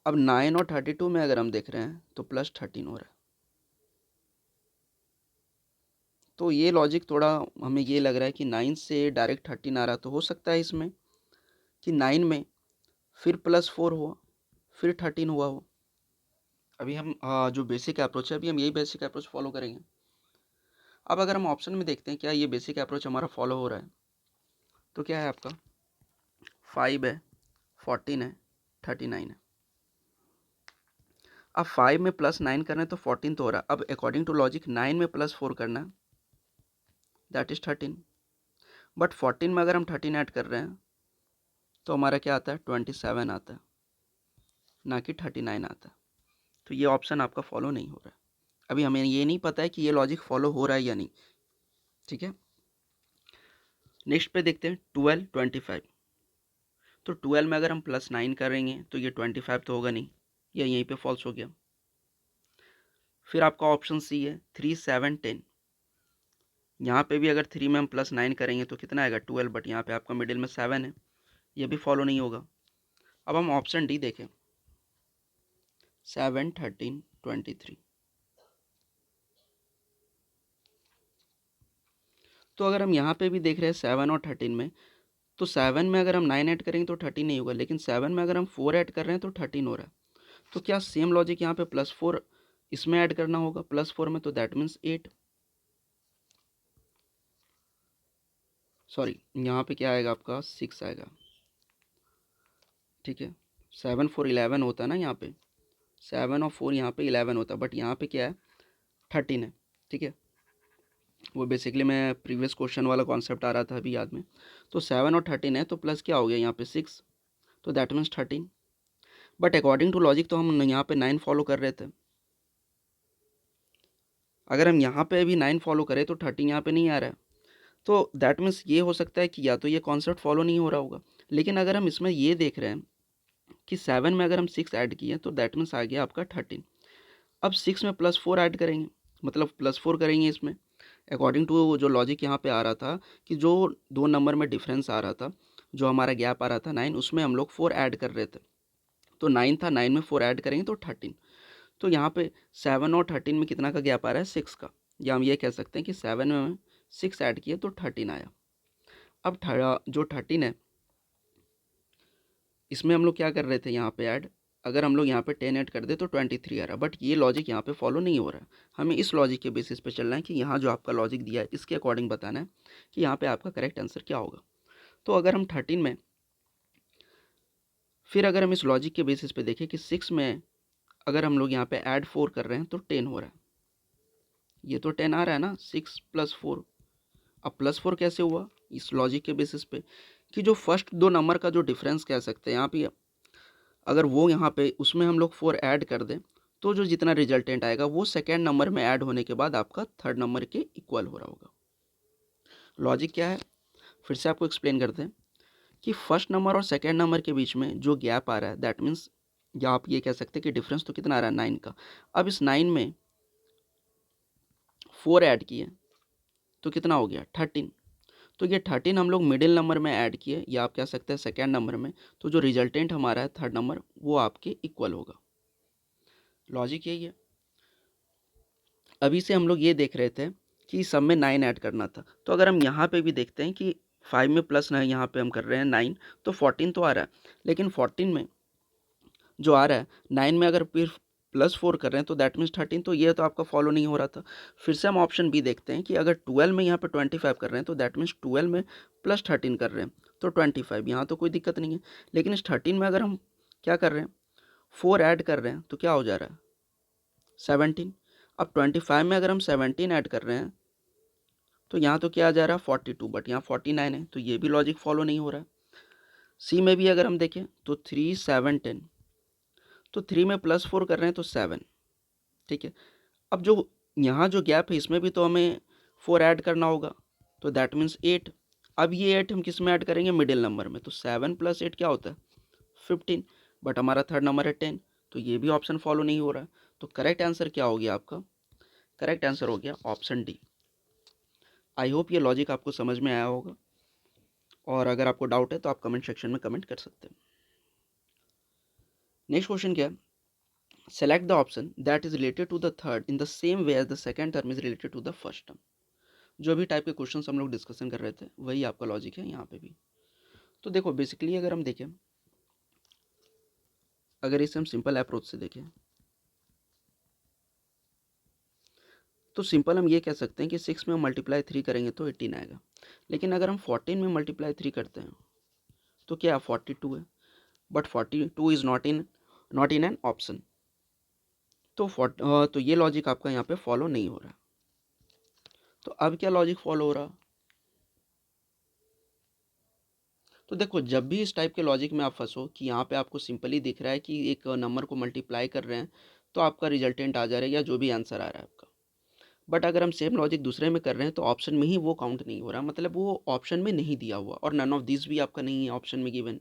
अब 9 और 32 में अगर हम देख रहे हैं तो +13 हो रहा है। तो ये लॉजिक थोड़ा हमें ये लग रहा है कि 9 से डायरेक्ट 13 आ रहा, तो हो सकता है इसमें कि 9 में फिर +4 हुआ, फिर 13 हुआ हो। अभी हम जो बेसिक अप्रोच है, अभी हम यही बेसिक अप्रोच फॉलो करेंगे। अब अगर हम ऑप्शन में देखते हैं क्या ये बेसिक अप्रोच हमारा फॉलो हो रहा है, तो क्या है आपका 5 है, 14 है, 39 है। अब 5 में +9 करना है तो 14 तो हो रहा है। अब अकॉर्डिंग टू लॉजिक 9 में +4 करना है, दैट इज 13। बट 14 में अगर हम 13 ऐड कर रहे हैं तो हमारा क्या आता है, 27 आता है, ना कि 39 आता है। तो ये ऑप्शन आपका फॉलो नहीं हो रहा है। अभी हमें ये नहीं पता है कि ये लॉजिक फॉलो हो रहा है या नहीं। ठीक है, नेक्स्ट पे देखते हैं 12, 25। तो 12 में अगर हम +9 करेंगे तो ये 25 तो होगा नहीं, ये यहीं पे फॉल्स हो गया। फिर आपका ऑप्शन सी है 3, 7, 10। यहाँ पे भी अगर 3 में हम +9 करेंगे तो कितना आएगा, 12, बट यहाँ पे आपका मिडिल में 7 है, ये भी फॉलो नहीं होगा। अब हम ऑप्शन डी देखें, 7, 13, 23। तो अगर हम यहाँ पे भी देख रहे हैं 7 और 13 में, तो 7 में अगर हम 9 ऐड करेंगे तो 13 नहीं होगा, लेकिन 7 में अगर हम 4 ऐड कर रहे हैं तो 13 हो रहा है। तो क्या सेम लॉजिक यहाँ पे +4 इसमें ऐड करना होगा, +4 में, तो दैट मीन्स 8। सॉरी, यहाँ पे क्या आएगा आपका 6 आएगा। ठीक है, 7, 4, 11 होता है ना, यहाँ पे 7 और 4 यहाँ पे 11 होता है, बट यहाँ पे क्या है 13 है। ठीक है, वो बेसिकली मैं प्रीवियस क्वेश्चन वाला कॉन्सेप्ट आ रहा था अभी याद में। तो 7 और 13 है तो प्लस क्या हो गया यहाँ पे 6, तो that means 13। But according to logic तो हम यहाँ पे 9 फॉलो कर रहे थे। अगर हम यहाँ पे अभी 9 फॉलो करें तो 13 यहाँ पे नहीं आ रहा है, तो दैट मीन्स ये हो सकता है कि या तो ये कॉन्सेप्ट फॉलो नहीं हो रहा होगा। लेकिन अगर हम इसमें ये देख रहे हैं कि 7 में अगर हम 6 ऐड किए तो दैट मीन्स आ गया आपका 13। अब 6 में +4 ऐड करेंगे, मतलब +4 करेंगे इसमें, अकॉर्डिंग टू जो लॉजिक यहाँ पे आ रहा था कि जो 2 नंबर में डिफरेंस आ रहा था, जो हमारा गैप आ रहा था 9, उसमें हम लोग 4 ऐड कर रहे थे। तो 9 था, 9 में 4 ऐड करेंगे तो 13। तो यहाँ पे 7 और 13 में कितना का गैप आ रहा है, 6 का, या हम ये कह सकते हैं कि 7 में 6 ऐड किए तो 13 आया। अब जो 13 है इसमें हम लोग क्या कर रहे थे यहाँ पे ऐड, अगर हम लोग यहाँ पे 10 ऐड कर दे तो 23 आ रहा है, बट ये लॉजिक यहाँ पे फॉलो नहीं हो रहा है। हमें इस लॉजिक के बेसिस पे चलना है कि यहाँ जो आपका लॉजिक दिया है इसके अकॉर्डिंग बताना है कि यहाँ पे आपका करेक्ट आंसर क्या होगा। तो अगर हम 13 में, फिर अगर हम इस लॉजिक के बेसिस पे देखें कि 6 में अगर हम लोग यहाँ पे ऐड 4 कर रहे हैं तो 10 हो रहा है, ये तो 10 आ रहा है ना, 6 + 4। अब +4 कैसे हुआ, इस लॉजिक के बेसिस पे कि जो फर्स्ट 2 नंबर का जो डिफरेंस कह सकते हैं यहाँ पे, अगर वो यहाँ पे उसमें हम लोग 4 ऐड कर दें तो जो जितना रिजल्टेंट आएगा वो सेकेंड नंबर में ऐड होने के बाद आपका थर्ड नंबर के इक्वल हो रहा होगा। लॉजिक क्या है, फिर से आपको एक्सप्लेन करते हैं कि फर्स्ट नंबर और सेकेंड नंबर के बीच में जो गैप आ रहा है दैट मीन्स, या आप ये कह सकते हैं कि डिफरेंस तो कितना आ रहा है 9 का। अब इस 9 में 4 ऐड किए तो कितना हो गया 13। तो ये 13 हम लोग मिडिल नंबर में ऐड किए, या आप कह सकते हैं सेकेंड नंबर में, तो जो रिजल्टेंट हमारा है थर्ड नंबर वो आपके इक्वल होगा। लॉजिक यही है। अभी से हम लोग ये देख रहे थे कि सब में 9 ऐड करना था, तो अगर हम यहाँ पे भी देखते हैं कि 5 में +9 यहाँ पे हम कर रहे हैं 9, तो 14 तो आ रहा है, लेकिन 14 में जो आ रहा है 9 में अगर फिर +4 कर रहे हैं तो दैट मीन्स 13, तो ये तो आपका फॉलो नहीं हो रहा था। फिर से हम ऑप्शन बी देखते हैं कि अगर 12 में यहाँ पे 25 कर रहे हैं तो दैट मीन्स 12 में +13 कर रहे हैं तो 25, यहाँ तो कोई दिक्कत नहीं है। लेकिन इस 13 में अगर हम क्या कर रहे हैं 4 ऐड कर रहे हैं तो क्या हो जा रहा है 17। अब 25 में अगर हम 17 ऐड कर रहे हैं तो यहाँ तो क्या आ जा रहा है 42, बट यहाँ 49 है, तो ये भी लॉजिक फॉलो नहीं हो रहा है। सी में भी अगर हम देखें तो 3, 7, 10, तो 3 में +4 कर रहे हैं तो 7, ठीक है। अब जो यहाँ जो गैप है इसमें भी तो हमें 4 ऐड करना होगा, तो दैट मीन्स 8। अब ये 8 हम किस में ऐड करेंगे, मिडिल नंबर में, तो 7 + 8 क्या होता है 15, बट हमारा थर्ड नंबर है 10, तो ये भी ऑप्शन फॉलो नहीं हो रहा है। तो करेक्ट आंसर क्या हो गया आपका, करेक्ट आंसर हो गया ऑप्शन डी। आई होप ये लॉजिक आपको समझ में आया होगा, और अगर आपको डाउट है तो आप कमेंट सेक्शन में कमेंट कर सकते हैं। नेक्स्ट क्वेश्चन क्या है, select the option that is related to the third in the same way as the second term is related to the first term. जो भी टाइप के क्वेश्चंस हम लोग डिस्कशन कर रहे थे वही आपका लॉजिक है यहाँ पे भी। तो देखो बेसिकली अगर हम देखें, अगर इसे हम सिंपल अप्रोच से देखें तो सिंपल हम ये कह सकते हैं कि 6 में हम मल्टीप्लाई 3 करेंगे तो 18 आएगा, लेकिन अगर हम 14 में मल्टीप्लाई 3 करते हैं तो क्या 42 है, but 42 is not in an option. तो ये लॉजिक आपका यहाँ पे फॉलो नहीं हो रहा। तो अब क्या लॉजिक फॉलो हो रहा, तो देखो जब भी इस टाइप के लॉजिक में आप फंसो कि यहाँ पे आपको सिंपली दिख रहा है कि एक नंबर को मल्टीप्लाई कर रहे हैं तो आपका रिजल्टेंट आ जा रहा है या जो भी आंसर आ रहा है आपका, बट अगर हम सेम लॉजिक दूसरे में कर रहे हैं तो ऑप्शन में ही वो काउंट नहीं हो रहा, मतलब वो ऑप्शन में नहीं दिया हुआ, और नन ऑफ दिस भी आपका नहीं है ऑप्शन में गिवन।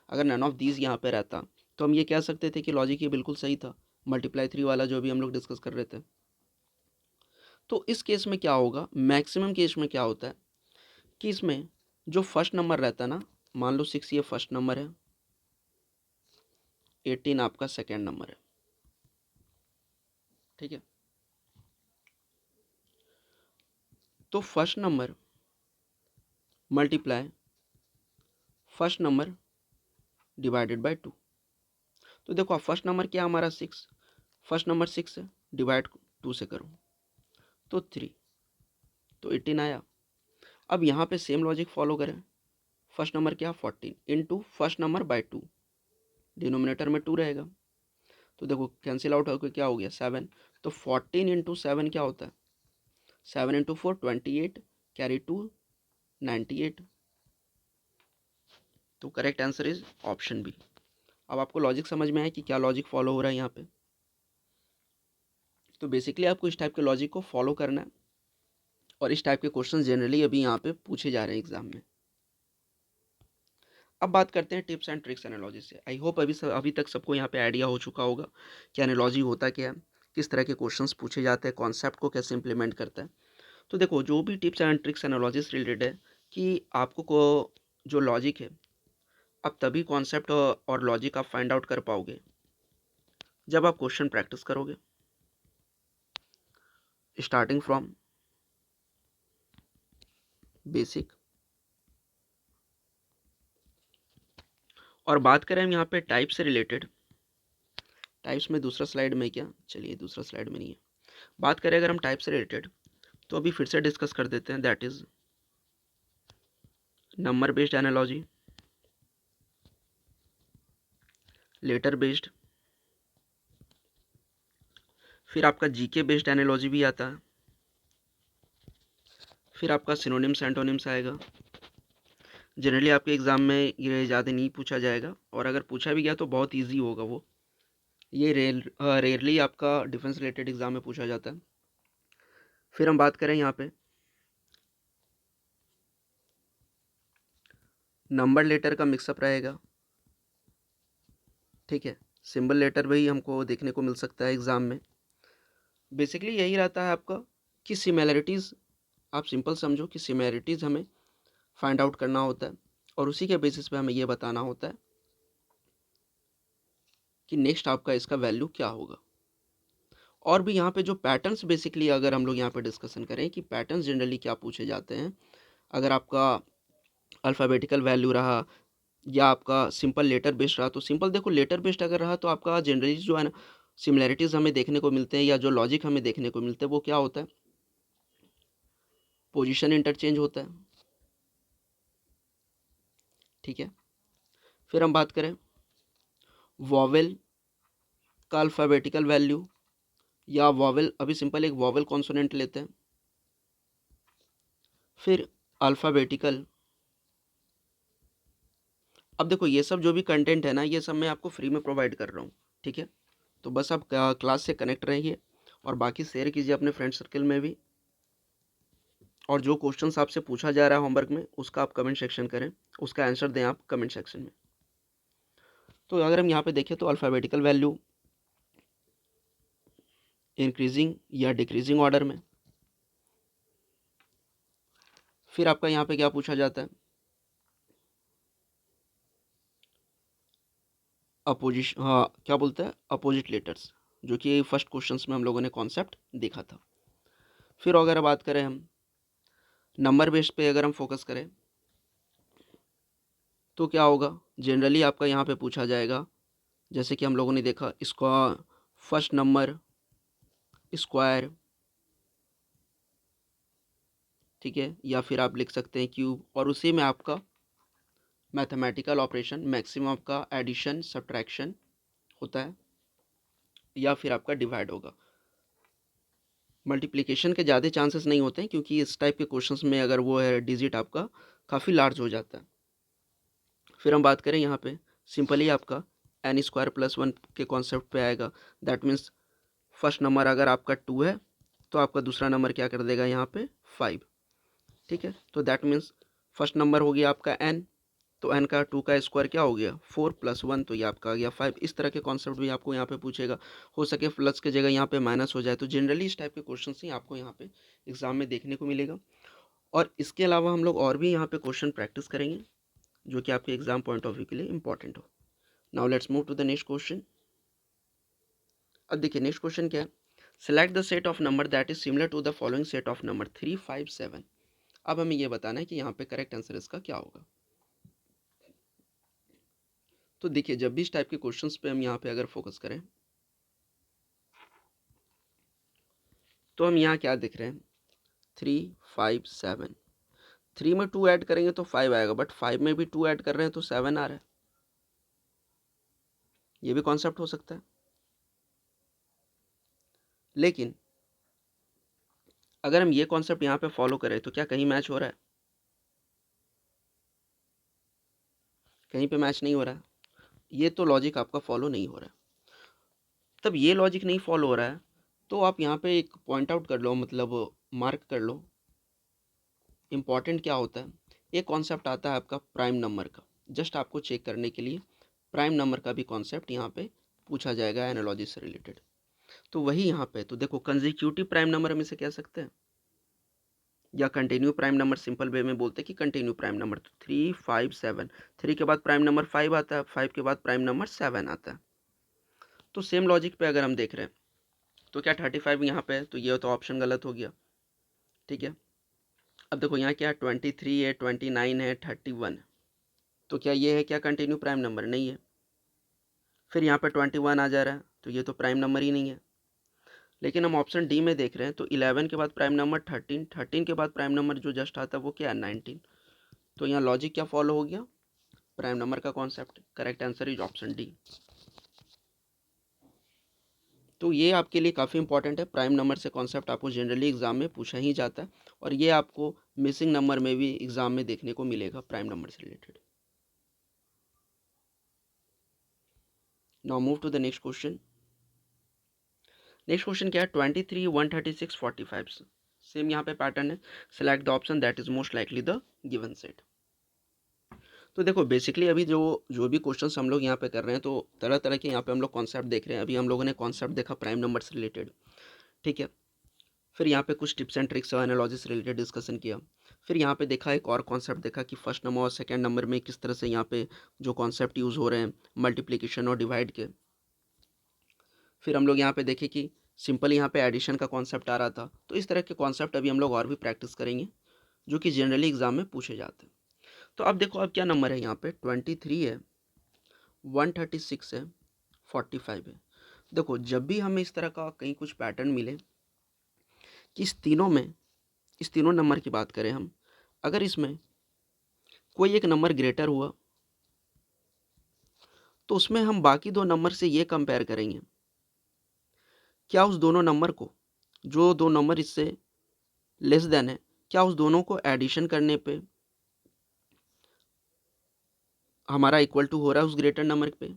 अगर नन ऑफ दिस यहाँ पे रहता तो हम ये कह सकते थे कि लॉजिक ये बिल्कुल सही था, मल्टीप्लाई 3 वाला जो भी हम लोग डिस्कस कर रहे थे। तो इस केस में क्या होगा, मैक्सिमम केस में क्या होता है कि इसमें जो फर्स्ट नंबर रहता है ना, मान लो 6 ये फर्स्ट नंबर है, 18 आपका सेकेंड नंबर है, ठीक है। तो first number multiply first number divided by 2। तो देखो आप फर्स्ट नंबर क्या हमारा 6, फर्स्ट नंबर 6 है, डिवाइड 2 से करो तो 3, तो 18 आया। अब यहाँ पे सेम लॉजिक फॉलो करें, फर्स्ट नंबर क्या 14 into first number by 2, denominator में 2 रहेगा, तो देखो कैंसिल आउट होकर क्या हो गया 7, तो 14 इंटू 7 क्या होता है 7 इंटू 4 28, कैरी 2 98। तो correct answer is option B. अब आपको लॉजिक समझ में आया कि क्या लॉजिक फॉलो हो रहा है यहाँ पे। तो बेसिकली आपको इस टाइप के लॉजिक को फॉलो करना है, और इस टाइप के क्वेश्चन जनरली अभी यहाँ पे पूछे जा रहे हैं एग्जाम में। अब बात करते हैं टिप्स एंड ट्रिक्स एनालॉजी से। आई होप अभी तक सबको यहाँ पे आइडिया हो चुका होगा कि एनालॉजी होता क्या है, किस तरह के क्वेश्चंस पूछे जाते हैं, कॉन्सेप्ट को कैसे इंप्लीमेंट करता है। तो देखो जो भी टिप्स एंड ट्रिक्स एनालॉजी से रिलेटेड है कि आपको जो लॉजिक है, आप तभी कॉन्सेप्ट और लॉजिक आप फाइंड आउट कर पाओगे जब आप क्वेश्चन प्रैक्टिस करोगे, स्टार्टिंग फ्रॉम बेसिक। और बात करें हम यहाँ पे टाइप से रिलेटेड, टाइप्स में दूसरा स्लाइड में क्या, चलिए दूसरा स्लाइड में नहीं है, बात करें अगर हम टाइप से रिलेटेड तो अभी फिर से डिस्कस कर देते हैं, that is number based analogy, letter based, फिर आपका जीके बेस्ड एनालॉजी भी आता है, फिर आपका सिनोनिम्स एंटोनिम्स आएगा। जनरली आपके एग्ज़ाम में ये ज़्यादा नहीं पूछा जाएगा, और अगर पूछा भी गया तो बहुत इजी होगा वो, ये रेयरली आपका डिफेंस रिलेटेड एग्ज़ाम में पूछा जाता है। फिर हम बात करें यहाँ पे नंबर लेटर का मिक्सअप रहेगा, ठीक है, सिंबल लेटर भी हमको देखने को मिल सकता है एग्ज़ाम में। बेसिकली यही रहता है आपका कि सिमिलैरिटीज़, आप सिंपल समझो कि सिमिलैरिटीज़ हमें फाइंड आउट करना होता है, और उसी के बेसिस पे हमें ये बताना होता है कि नेक्स्ट आपका इसका वैल्यू क्या होगा। और भी यहाँ पे जो पैटर्न्स, बेसिकली अगर हम लोग यहाँ पे डिस्कशन करें कि पैटर्न्स जनरली क्या पूछे जाते हैं, अगर आपका अल्फ़ाबेटिकल वैल्यू रहा या आपका सिंपल लेटर बेस्ड रहा, तो सिंपल देखो लेटर बेस्ड अगर रहा तो आपका जनरली जो है ना सिमिलैरिटीज़ हमें देखने को मिलते हैं, या जो लॉजिक हमें देखने को मिलते हैं वो क्या होता है, पोजीशन इंटरचेंज होता है, ठीक है। फिर हम बात करें वॉवेल का अल्फ़ाबेटिकल वैल्यू, या वॉवेल, अभी सिंपल एक वॉवेल कॉन्सोनेंट लेते हैं, फिर अल्फ़ाबेटिकल अब देखो ये सब जो भी कंटेंट है ना, ये सब मैं आपको फ्री में प्रोवाइड कर रहा हूँ, ठीक है। तो बस आप क्लास से कनेक्ट रहिए और बाकी शेयर कीजिए अपने फ्रेंड सर्कल में भी। और जो क्वेश्चंस आपसे पूछा जा रहा है होमवर्क में, उसका आप कमेंट सेक्शन करें, उसका आंसर दें आप कमेंट सेक्शन में। तो अगर हम यहाँ पे देखें तो अल्फ़ाबेटिकल वैल्यू इंक्रीजिंग या डिक्रीजिंग ऑर्डर में। फिर आपका यहाँ पे क्या पूछा जाता है, अपोजिशन, हाँ क्या बोलते हैं, अपोजिट लेटर्स, जो कि फर्स्ट क्वेश्चंस में हम लोगों ने कॉन्सेप्ट देखा था। फिर अगर बात करें हम नंबर बेस्ड पे, अगर हम फोकस करें तो क्या होगा, जनरली आपका यहाँ पे पूछा जाएगा, जैसे कि हम लोगों ने देखा इसका फर्स्ट नंबर, स्क्वायर, ठीक है, या फिर आप लिख सकते हैं क्यूब, और उसी में आपका मैथमेटिकल ऑपरेशन, मैक्सिमम का एडिशन सब्ट्रैक्शन होता है, या फिर आपका डिवाइड होगा। मल्टीप्लिकेशन के ज़्यादा चांसेस नहीं होते हैं, क्योंकि इस टाइप के क्वेश्चंस में अगर वो है डिजिट आपका काफ़ी लार्ज हो जाता है। फिर हम बात करें यहाँ पे सिंपली आपका एन स्क्वायर प्लस वन के कॉन्सेप्ट पे आएगा। दैट मीन्स फर्स्ट नंबर अगर आपका 2 है तो आपका दूसरा नंबर क्या कर देगा यहाँ पे 5, ठीक है। तो दैट मीन्स फर्स्ट नंबर हो गया आपका n, तो n का 2 का स्क्वायर क्या हो गया 4 प्लस 1, तो ये आपका आ गया 5। इस तरह के कॉन्सेप्ट भी आपको यहाँ पे पूछेगा, हो सके प्लस की जगह यहाँ पे माइनस हो जाए। तो जनरली इस टाइप के क्वेश्चन ही आपको यहाँ पे एग्जाम में देखने को मिलेगा। और इसके अलावा हम लोग और भी यहाँ पे क्वेश्चन प्रैक्टिस करेंगे, जो कि आपके एग्जाम पॉइंट ऑफ व्यू के लिए इंपॉर्टेंट हो। Now let's move to the next question. अब देखिए नेक्स्ट क्वेश्चन क्या है, select the set of number that is similar to the following set of number 3, 5, 7। अब हमें ये बताना है कि यहाँ पे करेक्ट आंसर इसका क्या होगा। तो देखिए जब भी इस टाइप के क्वेश्चंस पे हम यहाँ पे अगर फोकस करें तो हम यहाँ क्या देख रहे हैं, 3, 5, 7। 3 में 2 ऐड करेंगे तो 5 आएगा, बट 5 में भी 2 ऐड कर रहे हैं तो 7 आ रहा है। ये भी कॉन्सेप्ट हो सकता है। लेकिन अगर हम ये कॉन्सेप्ट यहाँ पे फॉलो करें तो क्या कहीं मैच हो रहा है, कहीं पे मैच नहीं हो रहा है। ये तो लॉजिक आपका फॉलो नहीं हो रहा है। तब ये लॉजिक नहीं फॉलो हो रहा है तो आप यहाँ पे एक पॉइंट आउट कर लो, मतलब मार्क कर लो। इम्पॉर्टेंट क्या होता है, एक कॉन्सेप्ट आता है आपका प्राइम नंबर का, जस्ट आपको चेक करने के लिए प्राइम नंबर का भी कॉन्सेप्ट यहाँ पे पूछा जाएगा एनालॉजी से रिलेटेड। तो वही यहाँ पे, तो देखो कंसेक्यूटिव प्राइम नंबर हम इसे कह सकते हैं, या continue prime number, simple way में बोलते हैं कि कंटिन्यू प्राइम नंबर। तो 3, 5, 7, 3 के बाद प्राइम नंबर 5 आता है, 5 के बाद प्राइम नंबर 7 आता है। तो सेम लॉजिक पे अगर हम देख रहे हैं तो क्या 35 यहाँ पे है, तो ये तो ऑप्शन गलत हो गया, ठीक है। अब देखो यहाँ क्या है, 23 है, 29 है, 31 है, तो क्या ये है क्या कंटिन्यू प्राइम नंबर, नहीं है। फिर यहाँ पे 21 आ जा रहा है, तो ये तो प्राइम नंबर ही नहीं है। लेकिन हम ऑप्शन डी में देख रहे हैं तो 11 के बाद प्राइम नंबर 13, 13 के बाद प्राइम नंबर जो जस्ट आता है वो क्या है 19। तो यहाँ लॉजिक क्या फॉलो हो गया, प्राइम नंबर का concept. Correct answer is option D. तो ये आपके लिए काफ़ी इंपॉर्टेंट है, प्राइम नंबर से कॉन्सेप्ट आपको जनरली एग्जाम में पूछा ही जाता है, और ये आपको मिसिंग नंबर में भी एग्जाम में देखने को मिलेगा प्राइम नंबर से related. Now move to the next question. Next question क्या है, 23, 136, 45। सेम यहाँ पे पैटर्न है, select the option that is most likely the given set. तो देखो बेसिकली अभी जो जो भी क्वेश्चंस हम लोग यहाँ पे कर रहे हैं, तो तरह तरह के यहाँ पे हम लोग कॉन्सेप्ट देख रहे हैं। अभी हम लोगों ने कॉन्सेप्ट देखा प्राइम नंबर से रिलेटेड, ठीक है। फिर यहाँ पे कुछ टिप्स एंड ट्रिक्स और एनालॉजी से रिलेटेड डिस्कशन किया। फिर यहाँ पे देखा एक और कॉन्सेप्ट देखा कि फर्स्ट नंबर और सेकंड नंबर में किस तरह से यहाँ पे जो कॉन्सेप्ट यूज़ हो रहे हैं मल्टीप्लिकेशन और डिवाइड के। फिर हम लोग यहाँ पे देखे कि सिंपल यहाँ पे एडिशन का कॉन्सेप्ट आ रहा था। तो इस तरह के कॉन्सेप्ट अभी हम लोग और भी प्रैक्टिस करेंगे, जो कि जनरली एग्जाम में पूछे जाते हैं। तो अब देखो अब क्या नंबर है यहाँ पे, 23 है, 136 है, 45 है। देखो जब भी हमें इस तरह का कहीं कुछ पैटर्न मिले कि इस तीनों नंबर की बात करें हम, अगर इसमें कोई एक नंबर ग्रेटर हुआ तो उसमें हम बाकी दो नंबर से ये कंपेयर करेंगे, क्या उस दोनों नंबर को, जो दो नंबर इससे लेस देन है, क्या उस दोनों को एडिशन करने पे हमारा इक्वल टू हो रहा है उस ग्रेटर नंबर पे,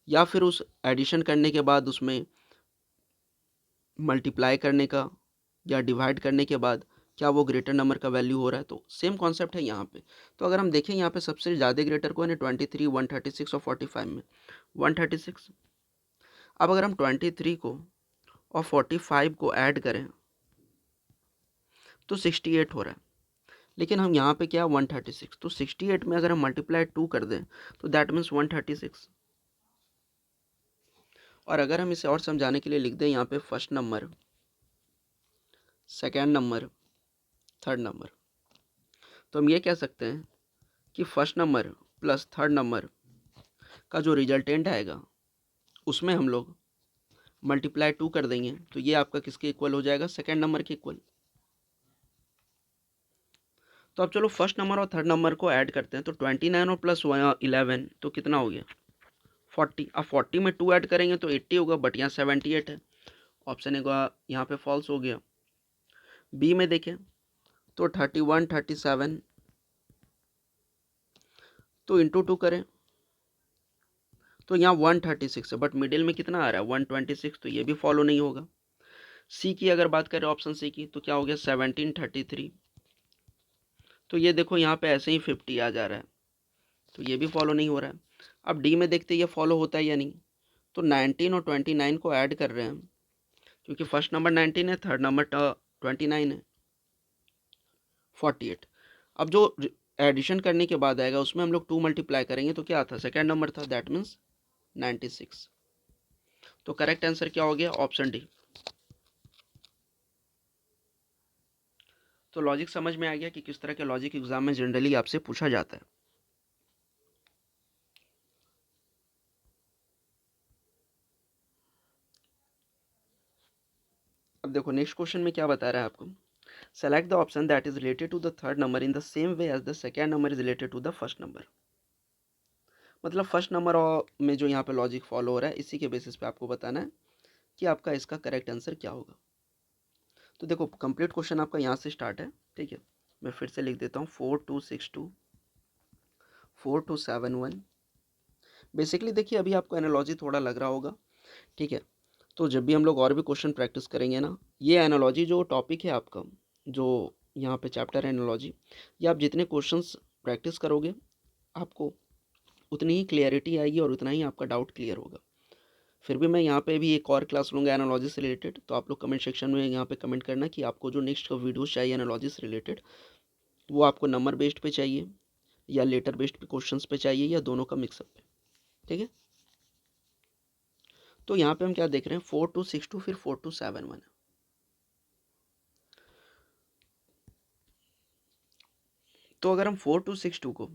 या फिर उस एडिशन करने के बाद उसमें मल्टीप्लाई करने का या डिवाइड करने के बाद क्या वो ग्रेटर नंबर का वैल्यू हो रहा है। तो सेम कॉन्सेप्ट है यहाँ पे। तो अगर हम देखें यहाँ पे सबसे ज़्यादा ग्रेटर कौन है, 23, 136 और 45 में 136। अब अगर हम 23 को और 45 को ऐड करें तो 68 हो रहा है, लेकिन हम यहाँ पे क्या 136, तो 68 में अगर हम मल्टीप्लाई 2 कर दें तो दैट मीन्स 136। और अगर हम इसे और समझाने के लिए लिख दें यहाँ पे first number, second number, third number, तो हम ये कह सकते हैं कि first number plus third number का जो रिजल्टेंट आएगा उसमें हम लोग मल्टीप्लाई 2 कर देंगे तो ये आपका किसके इक्वल हो जाएगा, सेकेंड नंबर के इक्वल। तो अब चलो फर्स्ट नंबर और थर्ड नंबर को ऐड करते हैं। तो 29 और प्लस 11 तो कितना हो गया 40। अब 40 में 2 ऐड करेंगे तो 80 होगा, बट यहाँ 78 है, ऑप्शन ए का यहाँ पे फॉल्स हो गया। बी में देखें तो 31, 37 तो इंटू 2 करें तो यहाँ 136 है, बट मिडिल में कितना आ रहा है 126, तो ये भी फॉलो नहीं होगा। सी की अगर बात करें ऑप्शन सी की तो क्या हो गया 1733, तो ये देखो यहाँ पे ऐसे ही 50 आ जा रहा है, तो ये भी फॉलो नहीं हो रहा है। अब डी में देखते ये फॉलो होता है या नहीं। तो 19 और 29 को ऐड कर रहे हैं हम, क्योंकि फर्स्ट नंबर 19 है, थर्ड नंबर 29 है, 48। अब जो एडिशन करने के बाद आएगा उसमें हम लोग 2 मल्टीप्लाई करेंगे तो क्या था, सेकेंड नंबर था, दैट मीन्स 96। तो करेक्ट आंसर क्या हो गया, ऑप्शन डी। तो लॉजिक समझ में आ गया कि किस तरह के लॉजिक एग्जाम में जनरली आपसे पूछा जाता है। अब देखो नेक्स्ट क्वेश्चन में क्या बता रहा है आपको, select the option that is related to the third number in the same way as the second number is related to the first number. मतलब फर्स्ट नंबर में जो यहाँ पे लॉजिक फॉलो हो रहा है इसी के बेसिस पे आपको बताना है कि आपका इसका करेक्ट आंसर क्या होगा। तो देखो कंप्लीट क्वेश्चन आपका यहाँ से स्टार्ट है, ठीक है। मैं फिर से लिख देता हूँ 4262 4271। बेसिकली देखिए अभी आपको एनालॉजी थोड़ा लग रहा होगा, ठीक है। तो जब भी हम लोग और भी क्वेश्चन प्रैक्टिस करेंगे ना, ये एनालॉजी जो टॉपिक है आपका, जो यहाँ पे चैप्टर है एनालॉजी, ये आप जितने क्वेश्चंस प्रैक्टिस करोगे आपको उतनी ही क्लियरिटी आएगी और उतना ही आपका डाउट क्लियर होगा। फिर भी मैं यहाँ पे भी एक और क्लास लूँगा एनालॉजी से रिलेटेड, तो आप लोग कमेंट सेक्शन में यहाँ पे कमेंट करना कि आपको जो नेक्स्ट वीडियोस चाहिए एनालॉजी से रिलेटेड, वो आपको नंबर बेस्ड पे चाहिए या लेटर बेस्ड पे क्वेश्चंस पे चाहिए या दोनों का मिक्सअप पे, ठीक है। तो यहाँ पे हम क्या देख रहे हैं 4262 फिर 4271। तो अगर हम 4262 को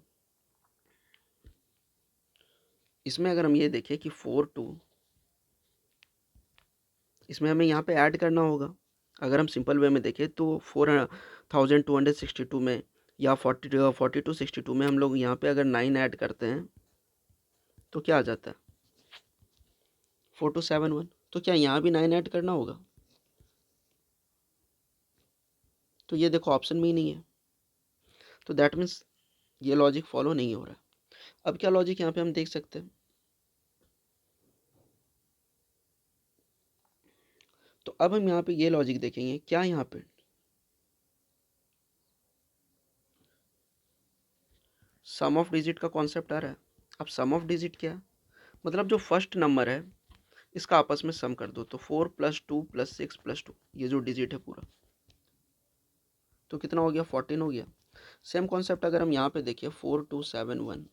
इसमें अगर हम ये देखें कि 42 इसमें हमें यहाँ पे ऐड करना होगा। अगर हम सिंपल वे में देखें तो 4262 में या 4262 में हम लोग यहाँ पे अगर 9 ऐड करते हैं तो क्या आ जाता है 4271। तो क्या यहाँ भी 9 ऐड करना होगा, तो ये देखो ऑप्शन में ही नहीं है, तो दैट मीन्स ये लॉजिक फॉलो नहीं हो रहा है। अब क्या लॉजिक यहाँ पे हम देख सकते हैं, तो अब हम यहाँ पे ये लॉजिक देखेंगे क्या यहाँ पे सम ऑफ डिजिट का कॉन्सेप्ट आ रहा है। अब सम ऑफ डिजिट क्या है, मतलब जो फर्स्ट नंबर है इसका आपस में सम कर दो, तो 4 + 2 + 6 + 2 ये जो डिजिट है पूरा, तो कितना हो गया 14 हो गया। सेम कॉन्सेप्ट अगर हम यहाँ पे देखिए 4271,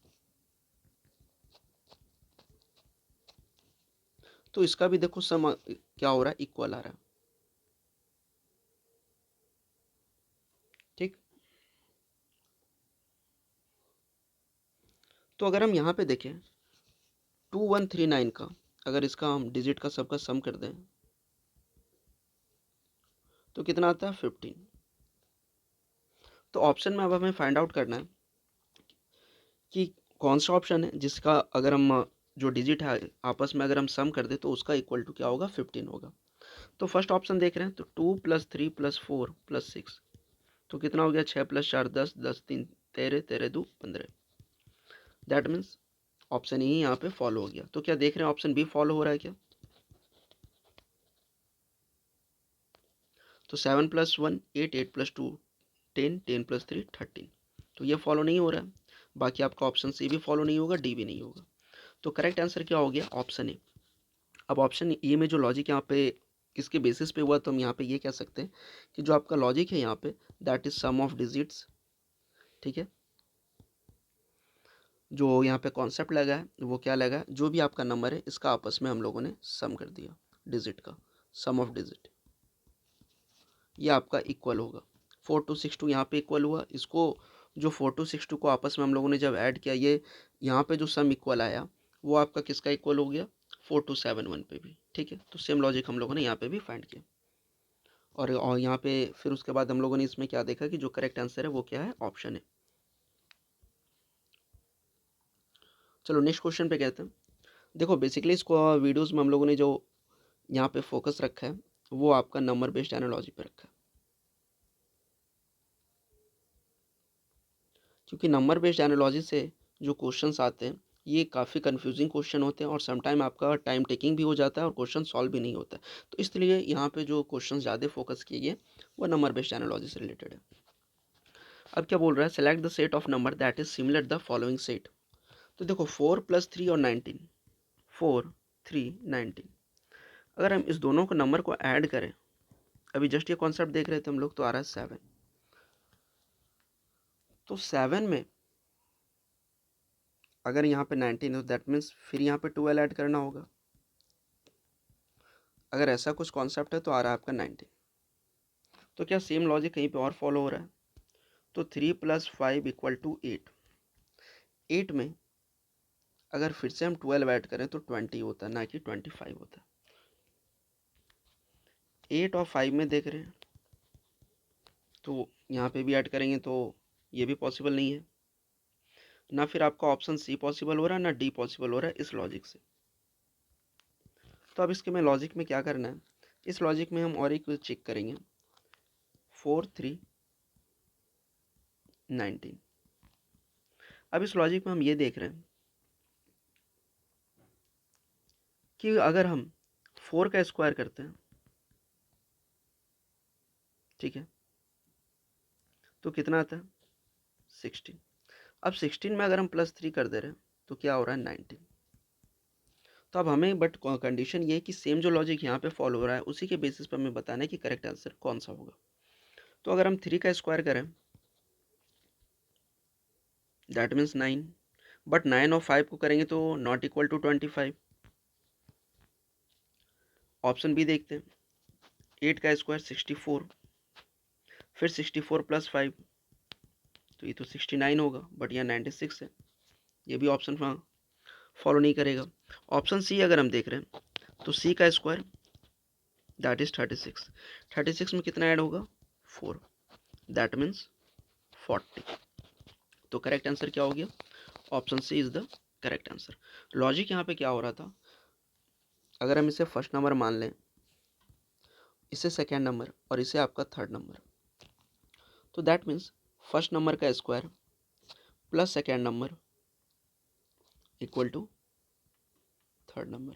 तो इसका भी देखो सम क्या हो रहा है, इक्वल आ रहा है, ठीक। तो अगर हम यहाँ पे देखें 2139 का अगर इसका हम डिजिट का सबका सम कर दें तो कितना आता है 15। तो ऑप्शन में अब हमें फाइंड आउट करना है कि कौन सा ऑप्शन है जिसका अगर हम जो डिजिट है आपस में अगर हम सम कर दें तो उसका इक्वल टू क्या होगा 15 होगा। तो फर्स्ट ऑप्शन देख रहे हैं, तो 2 + 3 + 4 + 6, तो कितना हो गया 6 + 4 10, 10 3 13, 13 2 15, दैट मीन्स ऑप्शन ई यहाँ पे फॉलो हो गया। तो क्या देख रहे हैं ऑप्शन बी फॉलो हो रहा है क्या? तो 7 + 1 8, 8 + 2 10, 10 + 3 13। तो ये फॉलो नहीं हो रहा है। बाकी आपका ऑप्शन सी भी फॉलो नहीं होगा, डी भी नहीं होगा। तो करेक्ट आंसर क्या हो गया? Option A. अब ऑप्शन ए में जो लॉजिक यहाँ पे किसके बेसिस पे हुआ, तो हम यहाँ पे ये कह सकते हैं कि जो आपका लॉजिक है यहाँ पे that is sum of digits. ठीक है, जो यहाँ पे कॉन्सेप्ट लगा है वो क्या लगा है, जो भी आपका नंबर है इसका आपस में हम लोगों ने सम कर दिया, डिजिट का सम ऑफ डिजिट, ये आपका इक्वल होगा। 4262 यहाँ पे इक्वल हुआ, इसको जो 4262 को आपस में हम लोगों ने जब ऐड किया, ये यहाँ पे जो सम इक्वल आया वो आपका किसका इक्वल हो गया? 4271 पे भी। ठीक है, तो सेम लॉजिक हम लोगों ने यहाँ पे भी फाइंड किया। और यहाँ पे फिर उसके बाद हम लोगों ने इसमें क्या देखा कि जो करेक्ट आंसर है वो क्या है? ऑप्शन है। चलो नेक्स्ट क्वेश्चन पे कहते हैं। देखो बेसिकली इसको वीडियोस में हम लोगों ने जो यहाँ पे फोकस रखा है वो आपका नंबर बेस्ड एनालॉजी पे रखा है, क्योंकि नंबर बेस्ड एनालॉजी से जो क्वेश्चंस आते हैं ये काफ़ी कंफ्यूजिंग क्वेश्चन होते हैं और समटाइम आपका टाइम टेकिंग भी हो जाता है और क्वेश्चन सॉल्व भी नहीं होता है। तो इसलिए यहाँ पे जो क्वेश्चन ज़्यादा फोकस किए गए वो नंबर बेस्ड एनालॉजी से रिलेटेड है। अब क्या बोल रहा है? Select the set of number that is similar the following set. तो देखो 4 + 3 और 19, 4 3 19, अगर हम इस दोनों को नंबर को ऐड करें, अभी जस्ट ये कॉन्सेप्ट देख रहे थे हम लोग, तो आ रहा है 7। तो 7 में अगर यहाँ पे 19 है तो दैट मीन्स फिर यहाँ पे 12 ऐड करना होगा। अगर ऐसा कुछ कॉन्सेप्ट है तो आ रहा है आपका 19। तो क्या सेम लॉजिक कहीं पे और फॉलो हो रहा है? तो 3 + 5 = 8। 8 में अगर फिर से हम 12 ऐड करें तो 20 होता है, ना कि 25 होता है। 8 और 5 में देख रहे हैं तो यहाँ पे भी ऐड करेंगे तो ये भी पॉसिबल नहीं है, ना फिर आपका ऑप्शन सी पॉसिबल हो रहा है ना डी पॉसिबल हो रहा है इस लॉजिक से। तो अब इसके में लॉजिक में क्या करना है, इस लॉजिक में हम और एक चेक करेंगे। 4 3 19। अब इस लॉजिक में हम ये देख रहे हैं कि अगर हम 4 का स्क्वायर करते हैं, ठीक है, तो कितना आता है? 16। अब 16 में अगर हम +3 कर दे रहे हैं तो क्या हो रहा है? 19। तो अब हमें बट कंडीशन ये है कि सेम जो लॉजिक यहाँ पे फॉलो हो रहा है उसी के बेसिस पर हमें बताना है कि करेक्ट आंसर कौन सा होगा। तो अगर हम 3 का स्क्वायर करें दैट मीन्स 9, बट 9 और 5 को करेंगे तो not equal to 25। Option B देखते हैं। 8 का स्क्वायर 64, फिर 64 + 5, तो ये तो 69 होगा, बट यहाँ 96 है, ये भी ऑप्शन फॉलो नहीं करेगा। ऑप्शन सी अगर हम देख रहे हैं तो सी का स्क्वायर दैट इज 36। 36 में कितना ऐड होगा? 4, दैट मीन्स 40। तो करेक्ट आंसर क्या हो गया? Option C is the correct answer. Logic यहाँ पे क्या हो रहा था, अगर हम इसे फर्स्ट नंबर मान लें, इसे सेकेंड नंबर और इसे आपका थर्ड नंबर, तो दैट मीन्स फर्स्ट नंबर का square plus second number equal to third number,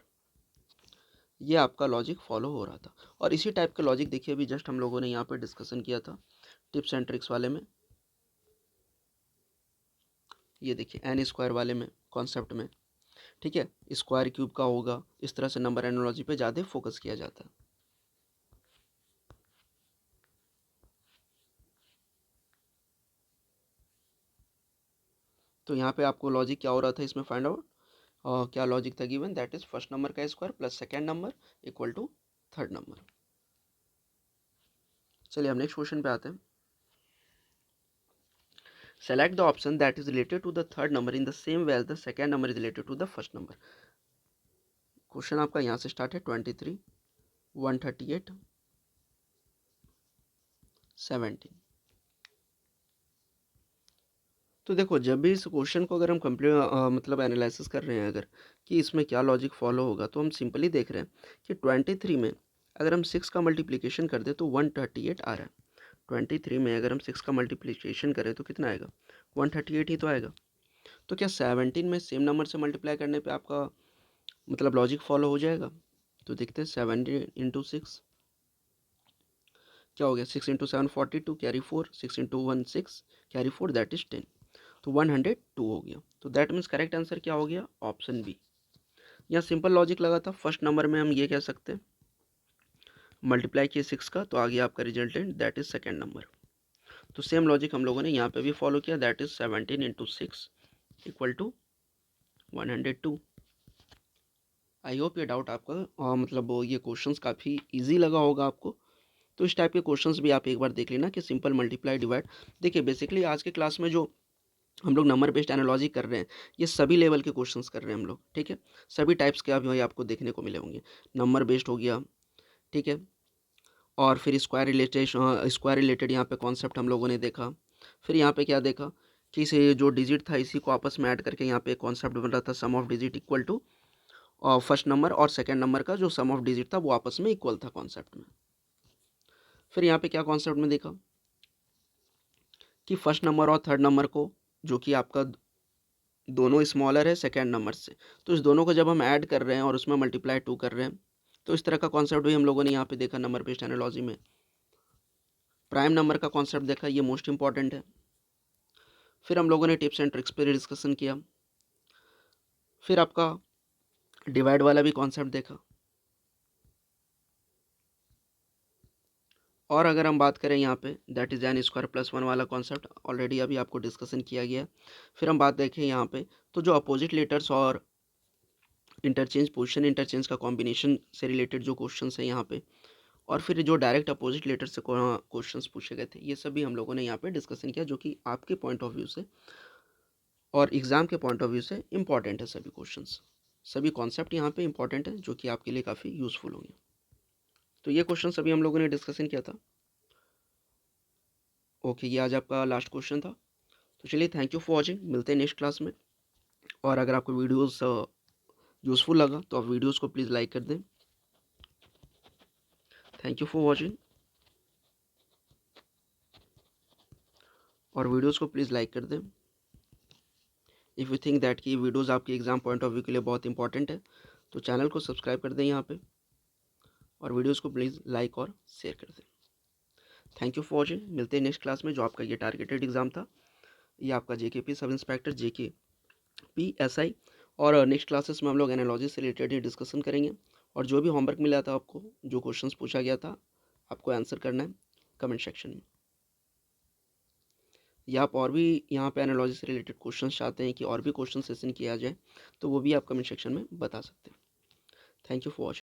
ये आपका लॉजिक फॉलो हो रहा था। और इसी टाइप का लॉजिक देखिए अभी जस्ट हम लोगों ने यहाँ पे डिस्कशन किया था टिप्स एंड ट्रिक्स वाले में, ये देखिए एन स्क्वायर वाले में कॉन्सेप्ट में। ठीक है, स्क्वायर क्यूब का होगा, इस तरह से नंबर एनालॉजी पे ज़्यादा फोकस किया जाता है। तो यहाँ पे आपको लॉजिक क्या हो रहा था इसमें फाइंड आउट, क्या लॉजिक था given, that is first number का square plus second number equal to third number. चलिए हम नेक्स्ट क्वेश्चन पे आते हैं। Select the option that is related to the third number in the same way as the second number is related to the first number. Question आपका यहाँ से start है 23 138 17। तो देखो जब भी इस क्वेश्चन को अगर हम कंप्लीट मतलब एनालिसिस कर रहे हैं अगर कि इसमें क्या लॉजिक फॉलो होगा, तो हम सिंपली देख रहे हैं कि 23 में अगर हम 6 का मल्टीप्लिकेशन कर दें तो 138 आ रहा है। 23 में अगर हम 6 का मल्टीप्लिकेशन करें तो कितना आएगा? 138 ही तो आएगा। तो क्या 17 में सेम नंबर से मल्टीप्लाई करने पे आपका मतलब लॉजिक फॉलो हो जाएगा? तो देखते हैं 17 इंटू 6 क्या हो गया, 6 into 7 42 carry 4, 6 into 1 6 carry 4 that is 10, तो 102 हो गया। तो दैट मीन्स करेक्ट आंसर क्या हो गया, ऑप्शन बी। यहाँ सिंपल लॉजिक लगा था, फर्स्ट नंबर में हम ये कह सकते हैं मल्टीप्लाई किए 6 का तो आ गया आपका resultant that is second number. तो सेम लॉजिक हम लोगों ने यहाँ पे भी फॉलो किया, that is 17 into 6 equal to 102। I hope ये डाउट आपका मतलब ये क्वेश्चंस काफ़ी इजी लगा होगा आपको। तो इस टाइप के क्वेश्चंस भी आप एक बार देख लेना कि सिंपल मल्टीप्लाई डिवाइड। देखिए बेसिकली आज के क्लास में जो हम लोग नंबर बेस्ड एनालॉजी कर रहे हैं, ये सभी लेवल के क्वेश्चंस कर रहे हैं हम लोग, ठीक है। सभी टाइप्स के अभी आपको देखने को मिले होंगे। नंबर बेस्ड हो गया, ठीक है, और फिर स्क्वायर रिलेटेड यहाँ पे कॉन्सेप्ट हम लोगों ने देखा। फिर यहाँ पे क्या देखा कि इसे जो डिजिट था इसी को आपस में ऐड करके यहाँ पे कॉन्सेप्ट बन रहा था sum of digit equal to first number और सेकेंड नंबर का जो सम ऑफ डिजिट था वो आपस में इक्वल था कॉन्सेप्ट में। फिर यहाँ पे क्या कॉन्सेप्ट में देखा कि फर्स्ट नंबर और थर्ड नंबर को जो कि आपका दोनों स्मॉलर है सेकेंड नंबर से, तो इस दोनों को जब हम ऐड कर रहे हैं और उसमें मल्टीप्लाई 2 कर रहे हैं, तो इस तरह का कॉन्सेप्ट भी हम लोगों ने यहाँ पे देखा नंबर बेस्ड एनालॉजी में। प्राइम नंबर का कॉन्सेप्ट देखा, ये मोस्ट इंपॉर्टेंट है। फिर हम लोगों ने टिप्स एंड ट्रिक्स पे डिस्कशन किया। फिर आपका डिवाइड वाला भी कॉन्सेप्ट देखा। और अगर हम बात करें यहाँ पे that is an square plus 1 वाला कॉन्सेप्ट ऑलरेडी अभी आपको डिस्कशन किया गया। फिर हम बात देखें यहाँ पे तो जो अपोजिट लेटर्स और इंटरचेंज पोजीशन इंटरचेंज का कॉम्बिनेशन से रिलेटेड जो क्वेश्चंस है यहाँ पे, और फिर जो डायरेक्ट अपोजिट लेटर से क्वेश्चंस पूछे गए थे, ये सभी हम लोगों ने यहाँ पे डिस्कशन किया जो कि आपके पॉइंट ऑफ व्यू से और एग्ज़ाम के पॉइंट ऑफ व्यू से इंपॉर्टेंट है। सभी क्वेश्चंस, सभी कॉन्सेप्ट यहाँ पे इंपॉर्टेंट है जो कि आपके लिए काफ़ी यूज़फुल होंगे। तो ये क्वेश्चन सभी हम लोगों ने डिस्कशन किया था। ओके, ये आज आपका लास्ट क्वेश्चन था। तो चलिए, थैंक यू फॉर वॉचिंग, मिलते हैं नेक्स्ट क्लास में। और अगर आपको वीडियोस यूज़फुल लगा तो आप वीडियोस को प्लीज़ लाइक कर दें। थैंक यू फॉर वॉचिंग, और वीडियोस को प्लीज़ लाइक कर दें। इफ़ यू थिंक दैट कि वीडियोस आपके एग्ज़ाम पॉइंट ऑफ व्यू के लिए बहुत इंपॉर्टेंट है तो चैनल को सब्सक्राइब कर दें यहाँ पे, और वीडियोस को प्लीज़ लाइक और शेयर कर दें। थैंक यू फॉर वॉचिंग, मिलते हैं नेक्स्ट क्लास में। जो आपका ये टारगेटेड एग्ज़ाम था, ये आपका JKP sub inspector JKP SI, और नेक्स्ट क्लासेस में हम लोग एनालॉजी से रिलेटेड ही डिस्कशन करेंगे। और जो भी होमवर्क मिला था आपको, जो क्वेश्चंस पूछा गया था, आपको आंसर करना है कमेंट सेक्शन में। या आप और भी यहाँ पे एनालॉजी से रिलेटेड क्वेश्चंस चाहते हैं कि और भी क्वेश्चन सेशन किया जाए, तो वो भी आप कमेंट सेक्शन में बता सकते हैं। Thank you for watching.